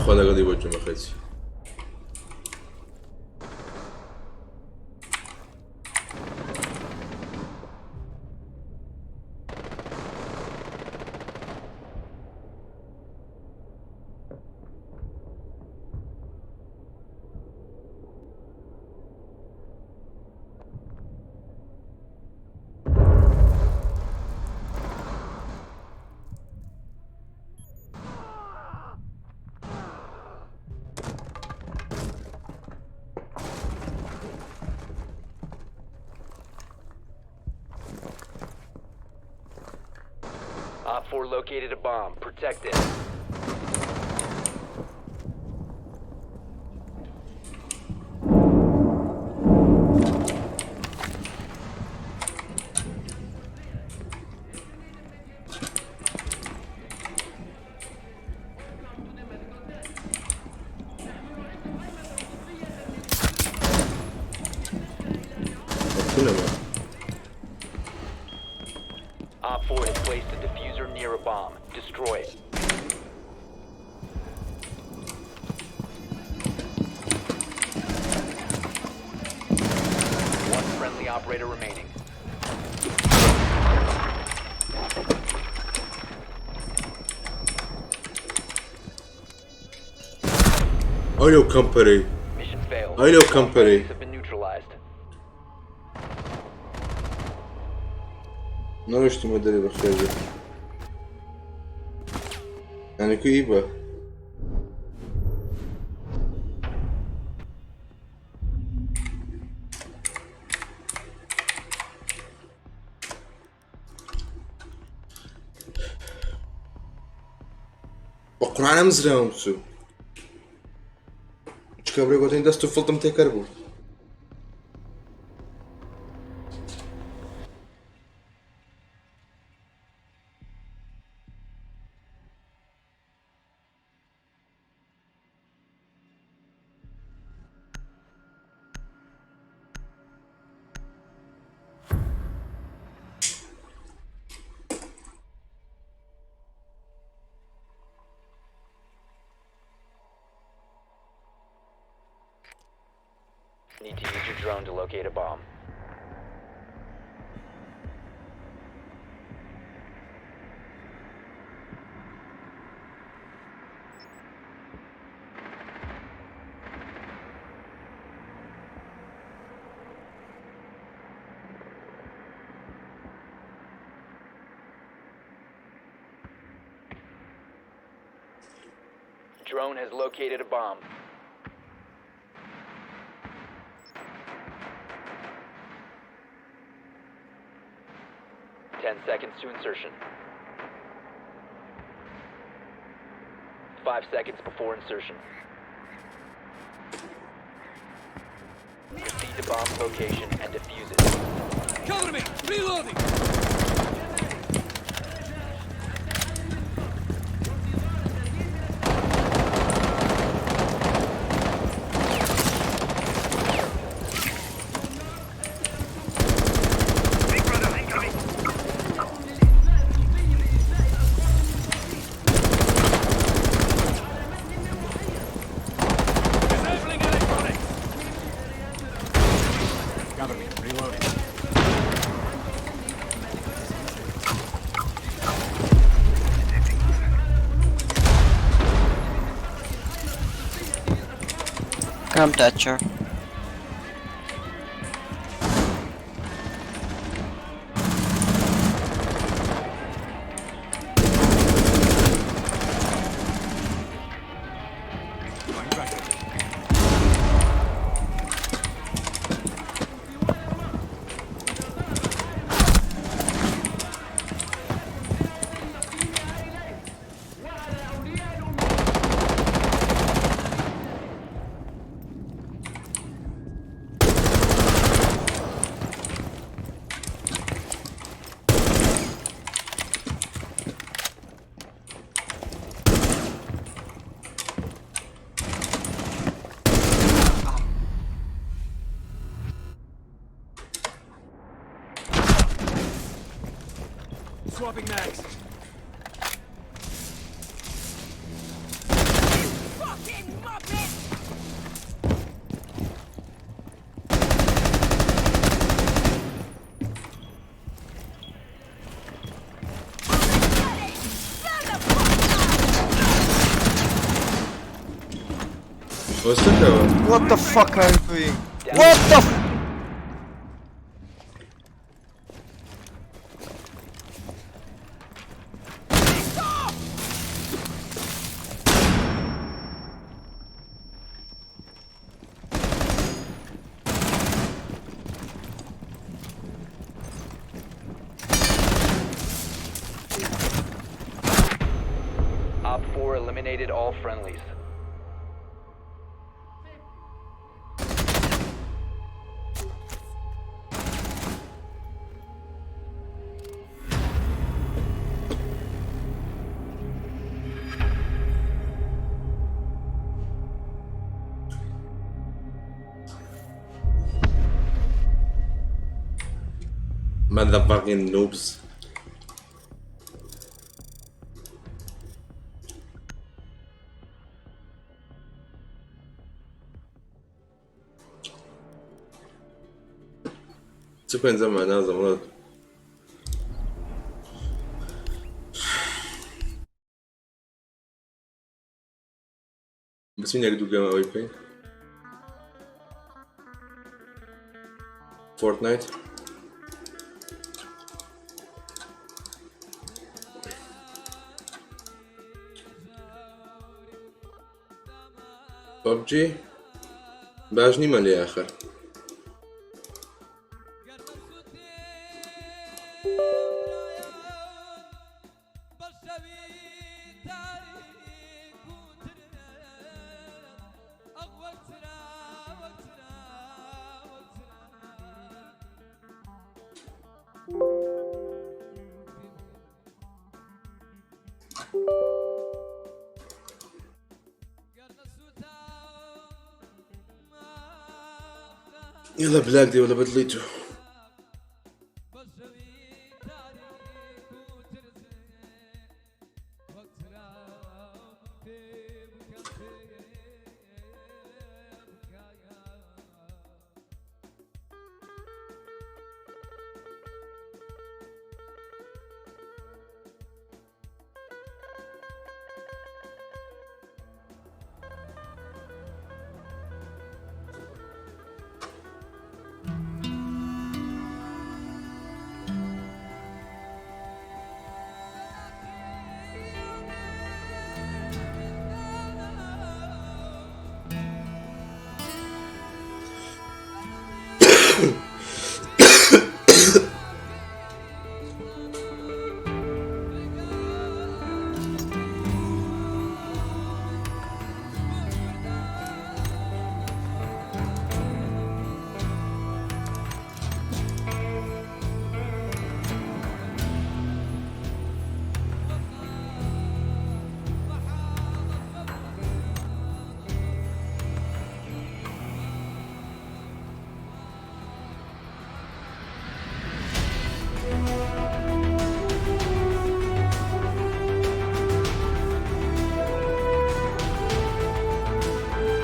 خدا قد يوجه مخيتي Op 4 located a bomb. Protect it. Op 4 has placed a diffuser near a bomb. Destroy it. One friendly operator remaining. I know company. Mission failed. I know All company. friendlies have been neutralized. نوشت مدري بخير يعني كيبة بقرآن مزرعة مبسو كابري قوتين دستو فلتم تكربو Need to use your drone to locate a bomb. Drone has located a bomb. Seconds to insertion. 5 seconds before insertion. Proceed to bomb location and defuse it. Cover me! Reloading! Come touch her. Swapping mags. Fucking muppet! What the fuck are you doing? What the f- Op 4 eliminated all friendlies. Motherfucking noobs. Co pędza mana za mną? بس مين يقدر جيم اوي بي؟ فورتنايت PUBG باش نیمە لێ ئاخر يلا بلاك دي ولا بدليتو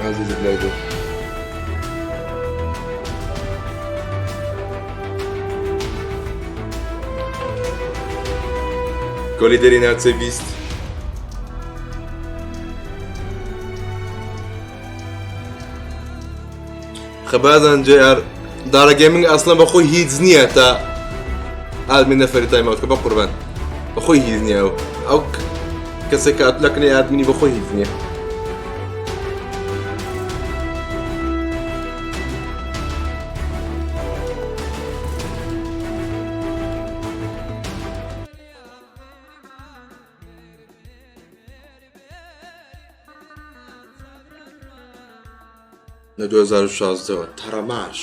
عزيز بلايدو كوليدري ناتسي بيست خبازن جار دارا جيمنج اصلا بخوي هيدز نية تا ادمي نفري تايم اوت كبا قربان بخوي هيدز نية او كسكات لكني ادمني بخوي هيدز نية لە 2016 تەڕەماش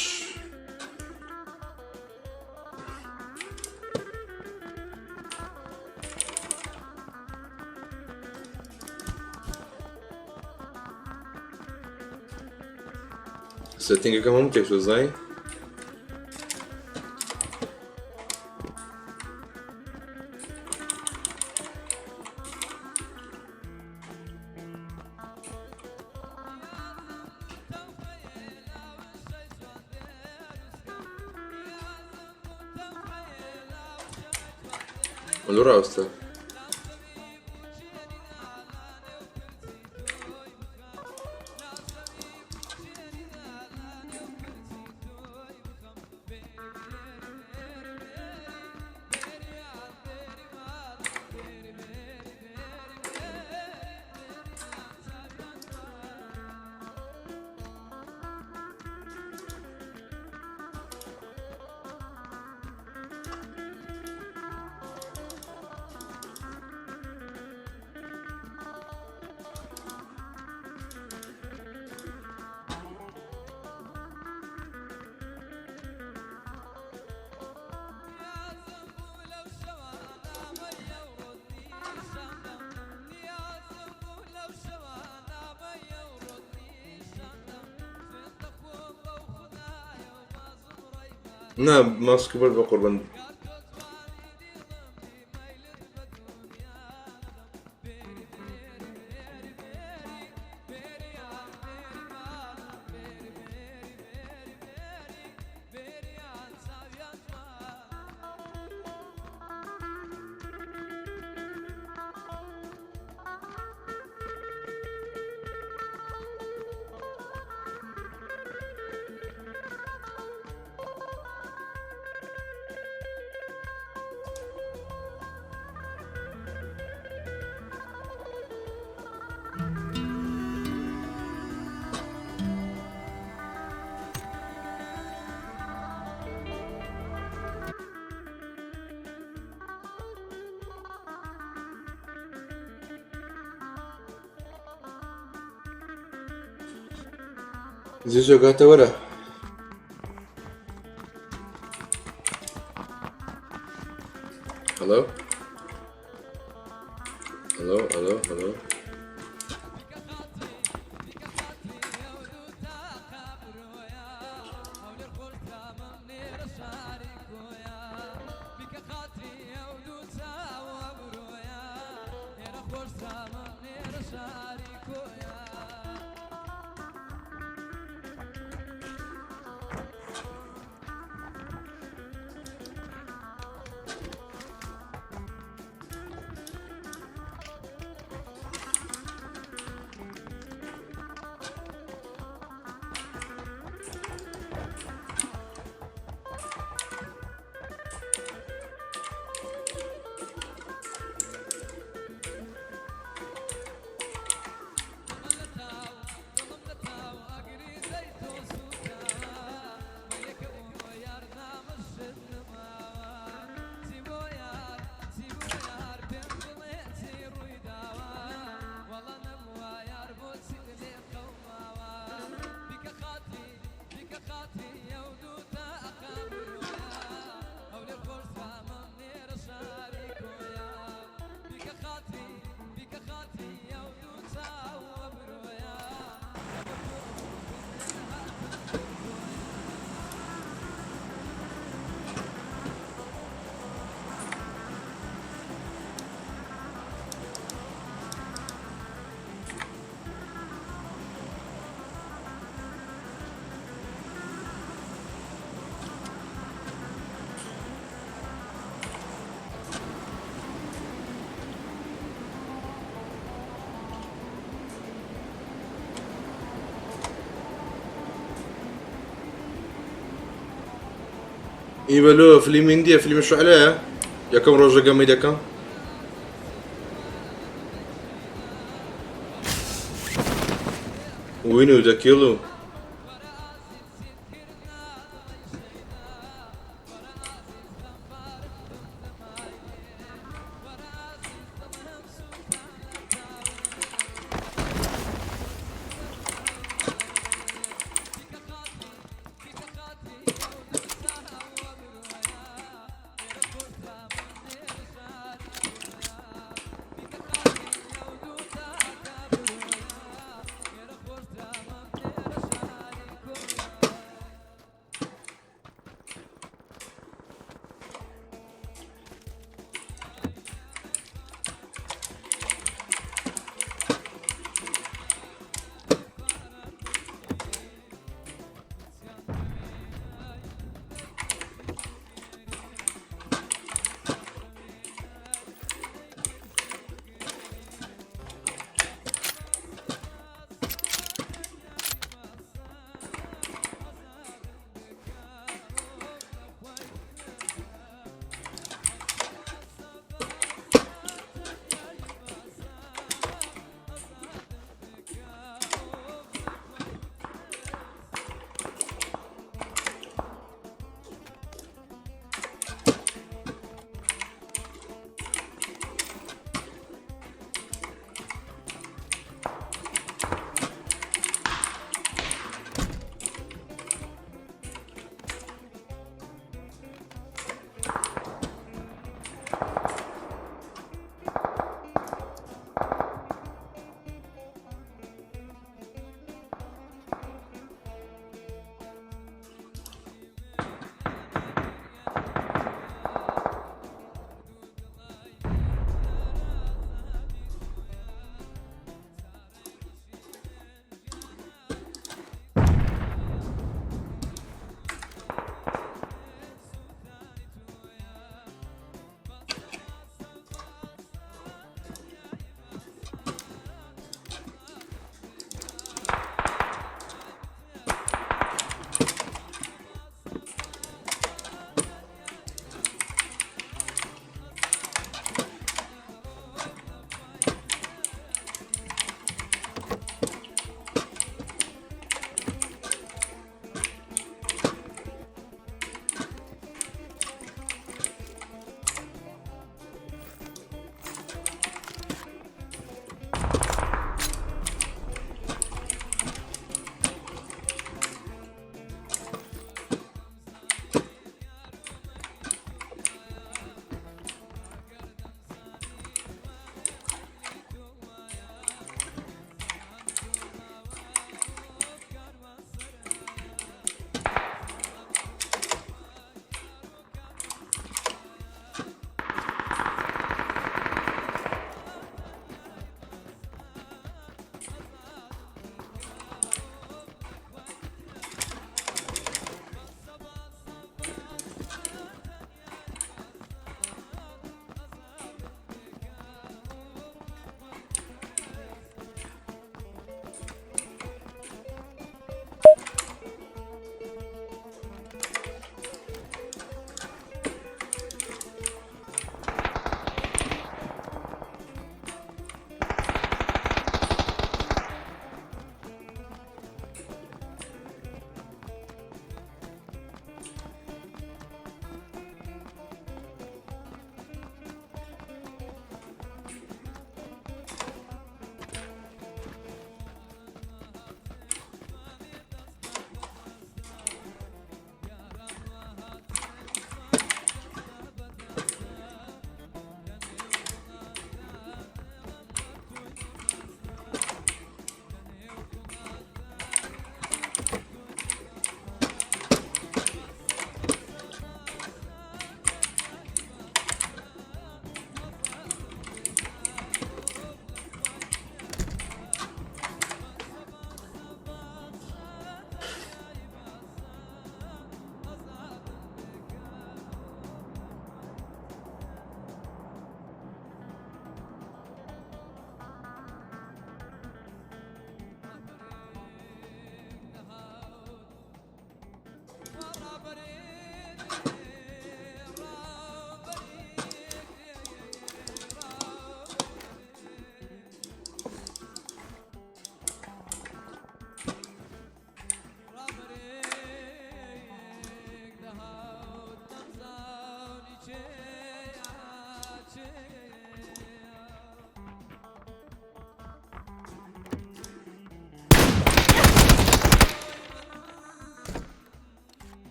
سێتینگەکەم هەموو تێک زای Allora sta. نه ماسک بود با قربان زيزو قاتا ورا هلو هلو هلو هلو إيبلو فيلم إنديا فيلم شو عليه يا كم روجا قام كان وينو ذا كيلو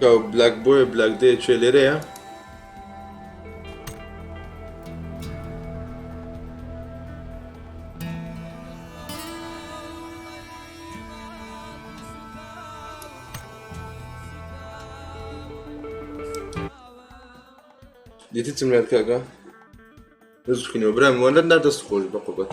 بلاک بۆیە بلاک دێ کوێ لێرەیە دیتی چم لێت کاکە دەست بخینەوە برام وانە نادەست خۆش بە قوبەت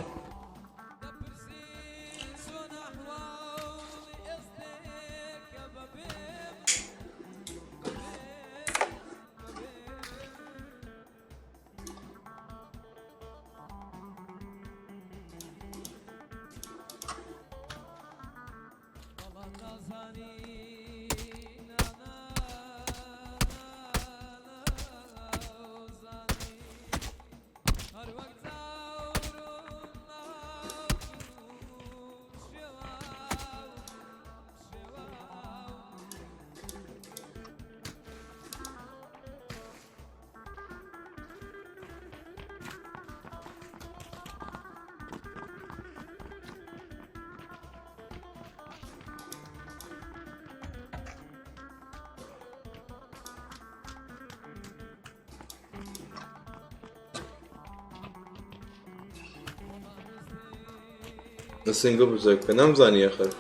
سنگە بزەکە نامزانی ئەخەر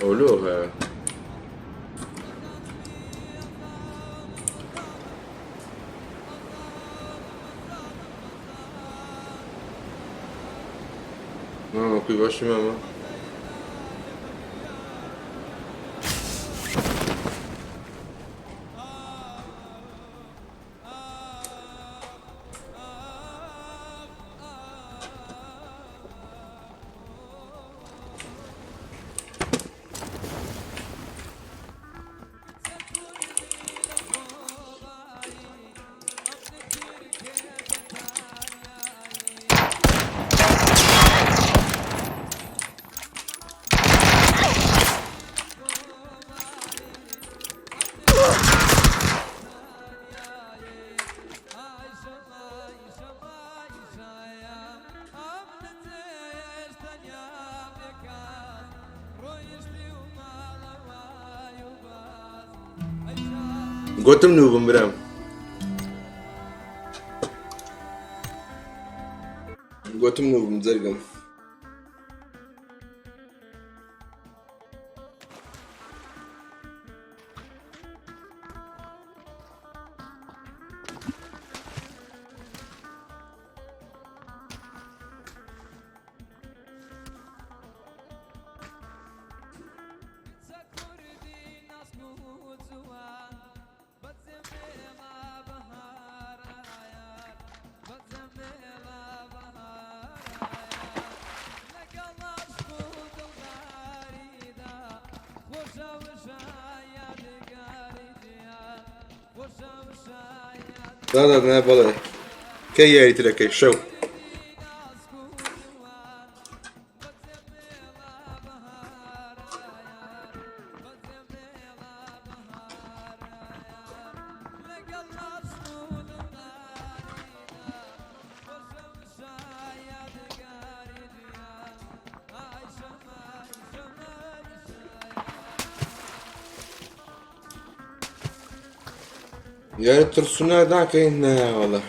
أولوها ماما كوي باشي ماما گوتم نوبم برام گوتم نوبم زرگم لا نه بله که یاری ترکی شو يعني ترسونا داك نه والله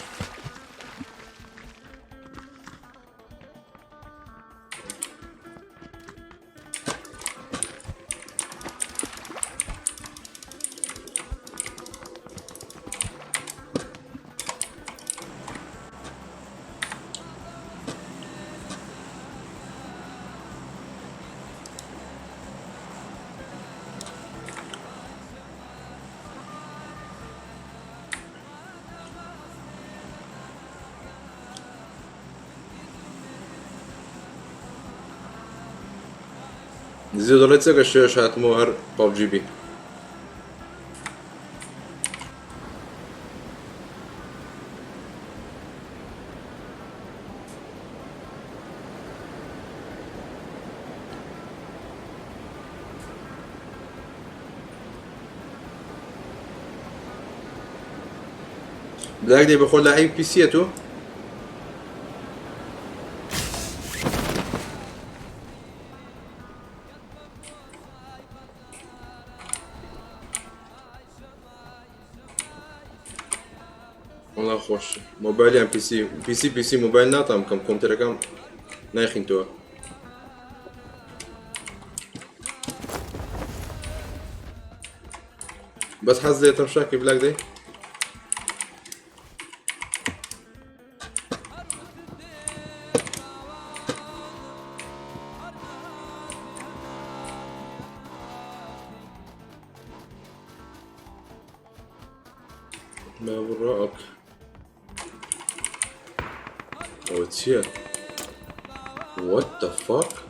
زیاد دەڵێت چەکە شێوەش هاتمەوە هەر PUBG بی بلاک دەی بەخۆ لە پیسیە تۆ وڵا خۆش مۆبایلیان پیسی مۆبایل ناتام بکەم کۆمپیوتەرەکەم نایخینتەوە بەس حەز دێتم شاکی بلاک دەی ما وراءك أو تشيا what the fuck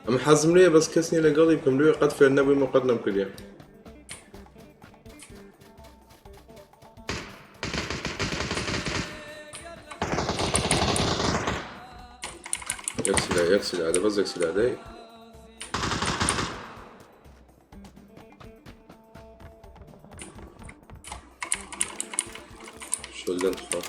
ئەم حەزم لێ بەس کەس نییە لەگەڵی بکەم لێ قەت فێر نەبوویم و قەت نەمکردیە یەک سیلادە بەس یەک سیلادەی شۆلدەن خۆ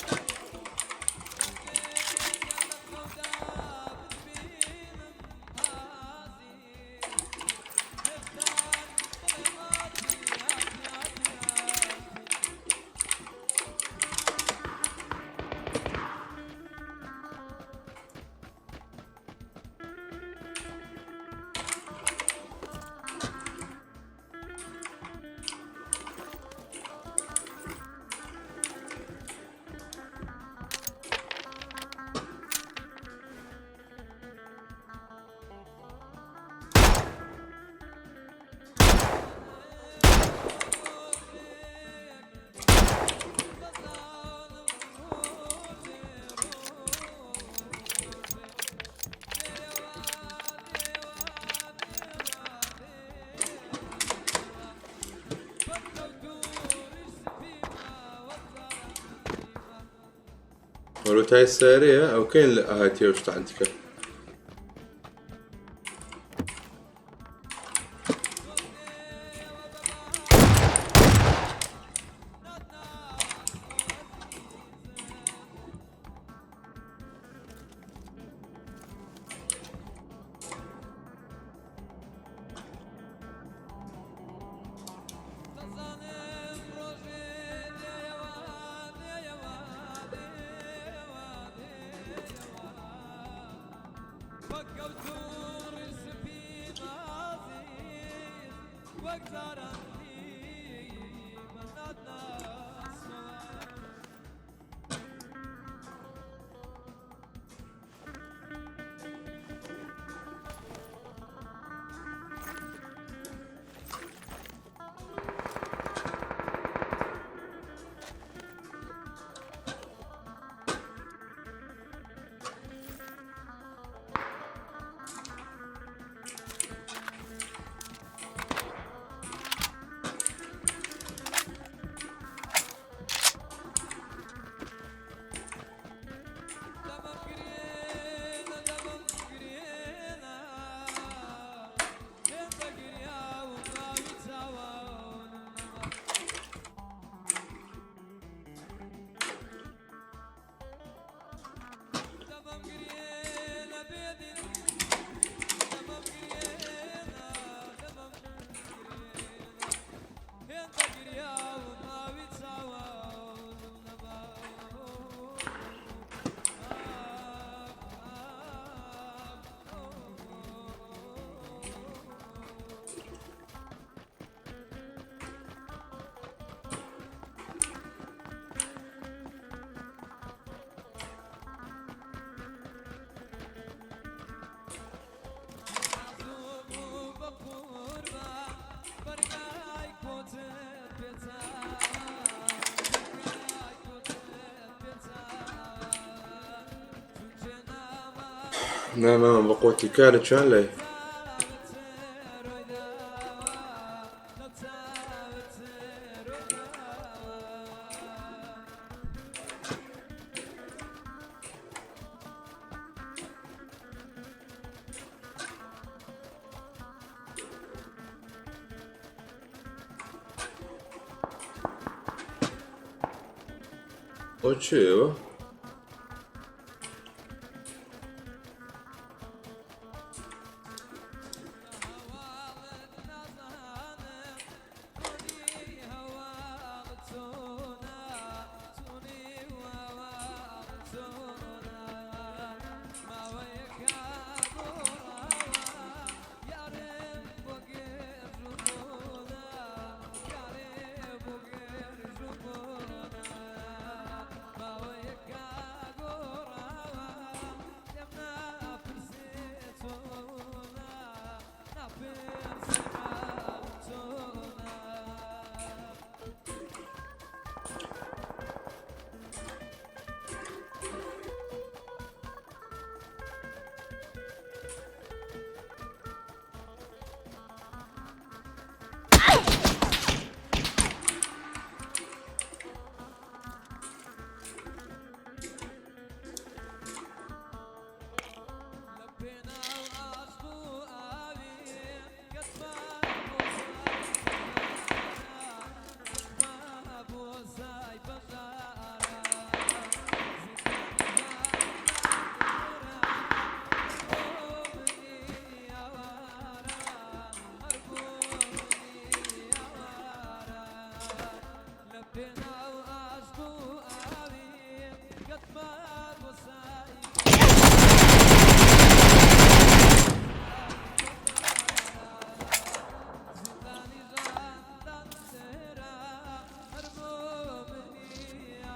ولوتاي السارية أو كاين الأهاتي وش عندك نامەوە بە قۆتی کارە چیان لای ئەو چێوە؟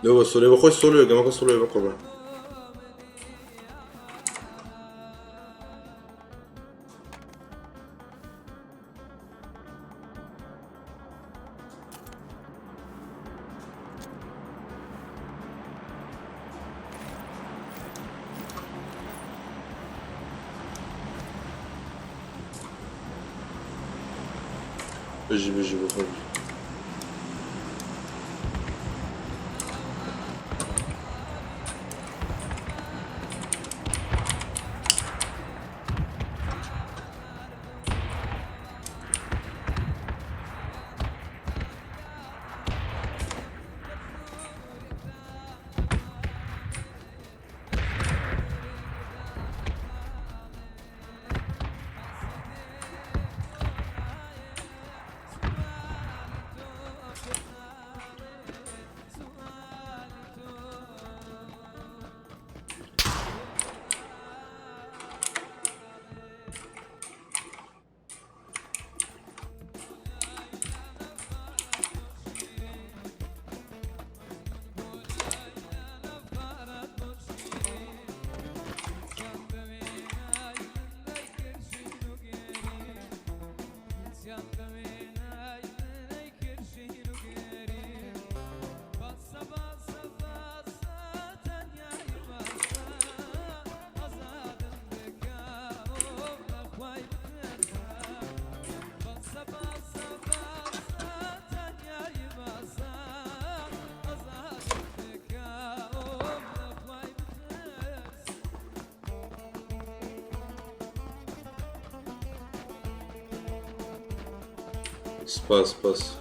لو سولي بخوي سولو يا جماعة سولو يبقى بيجي بخوي سپاس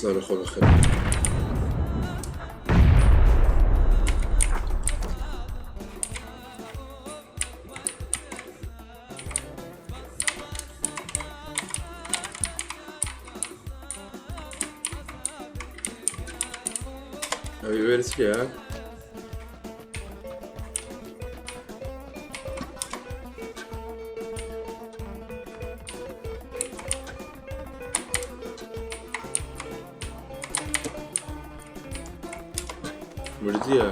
سلام خۆ بەخێر. ئەوی وێرە چییە؟ مردیە.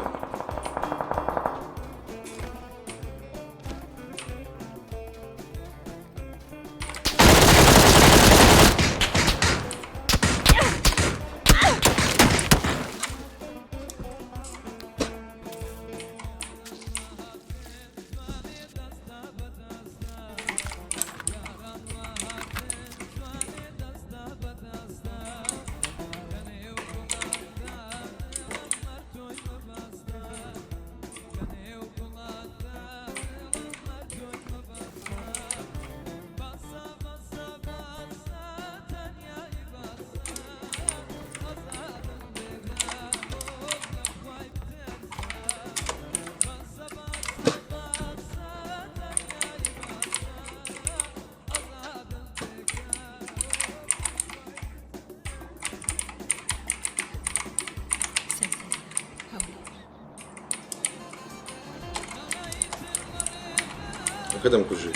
Kadam kurucu.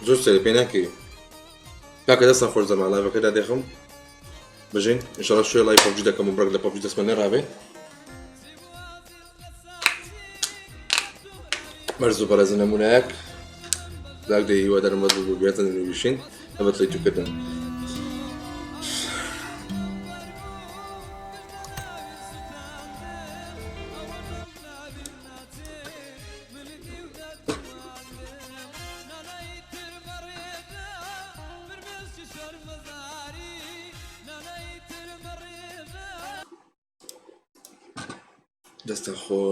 زۆر سەری پێ ناکەوی کاکە دەستان خۆش زەمان لایڤەکەدا دێخم بژین ئینشەڵا شوێ لای پەبجی دەکەم و بڕێک لە پەبجی دەستمە نێڕابێ مەرز و بەڕێزە نەمونایەک داک دەی هیوادارم بەدڵ بوو بێتە نوویشین ئەبەت لەی تووکردن دەستە خۆش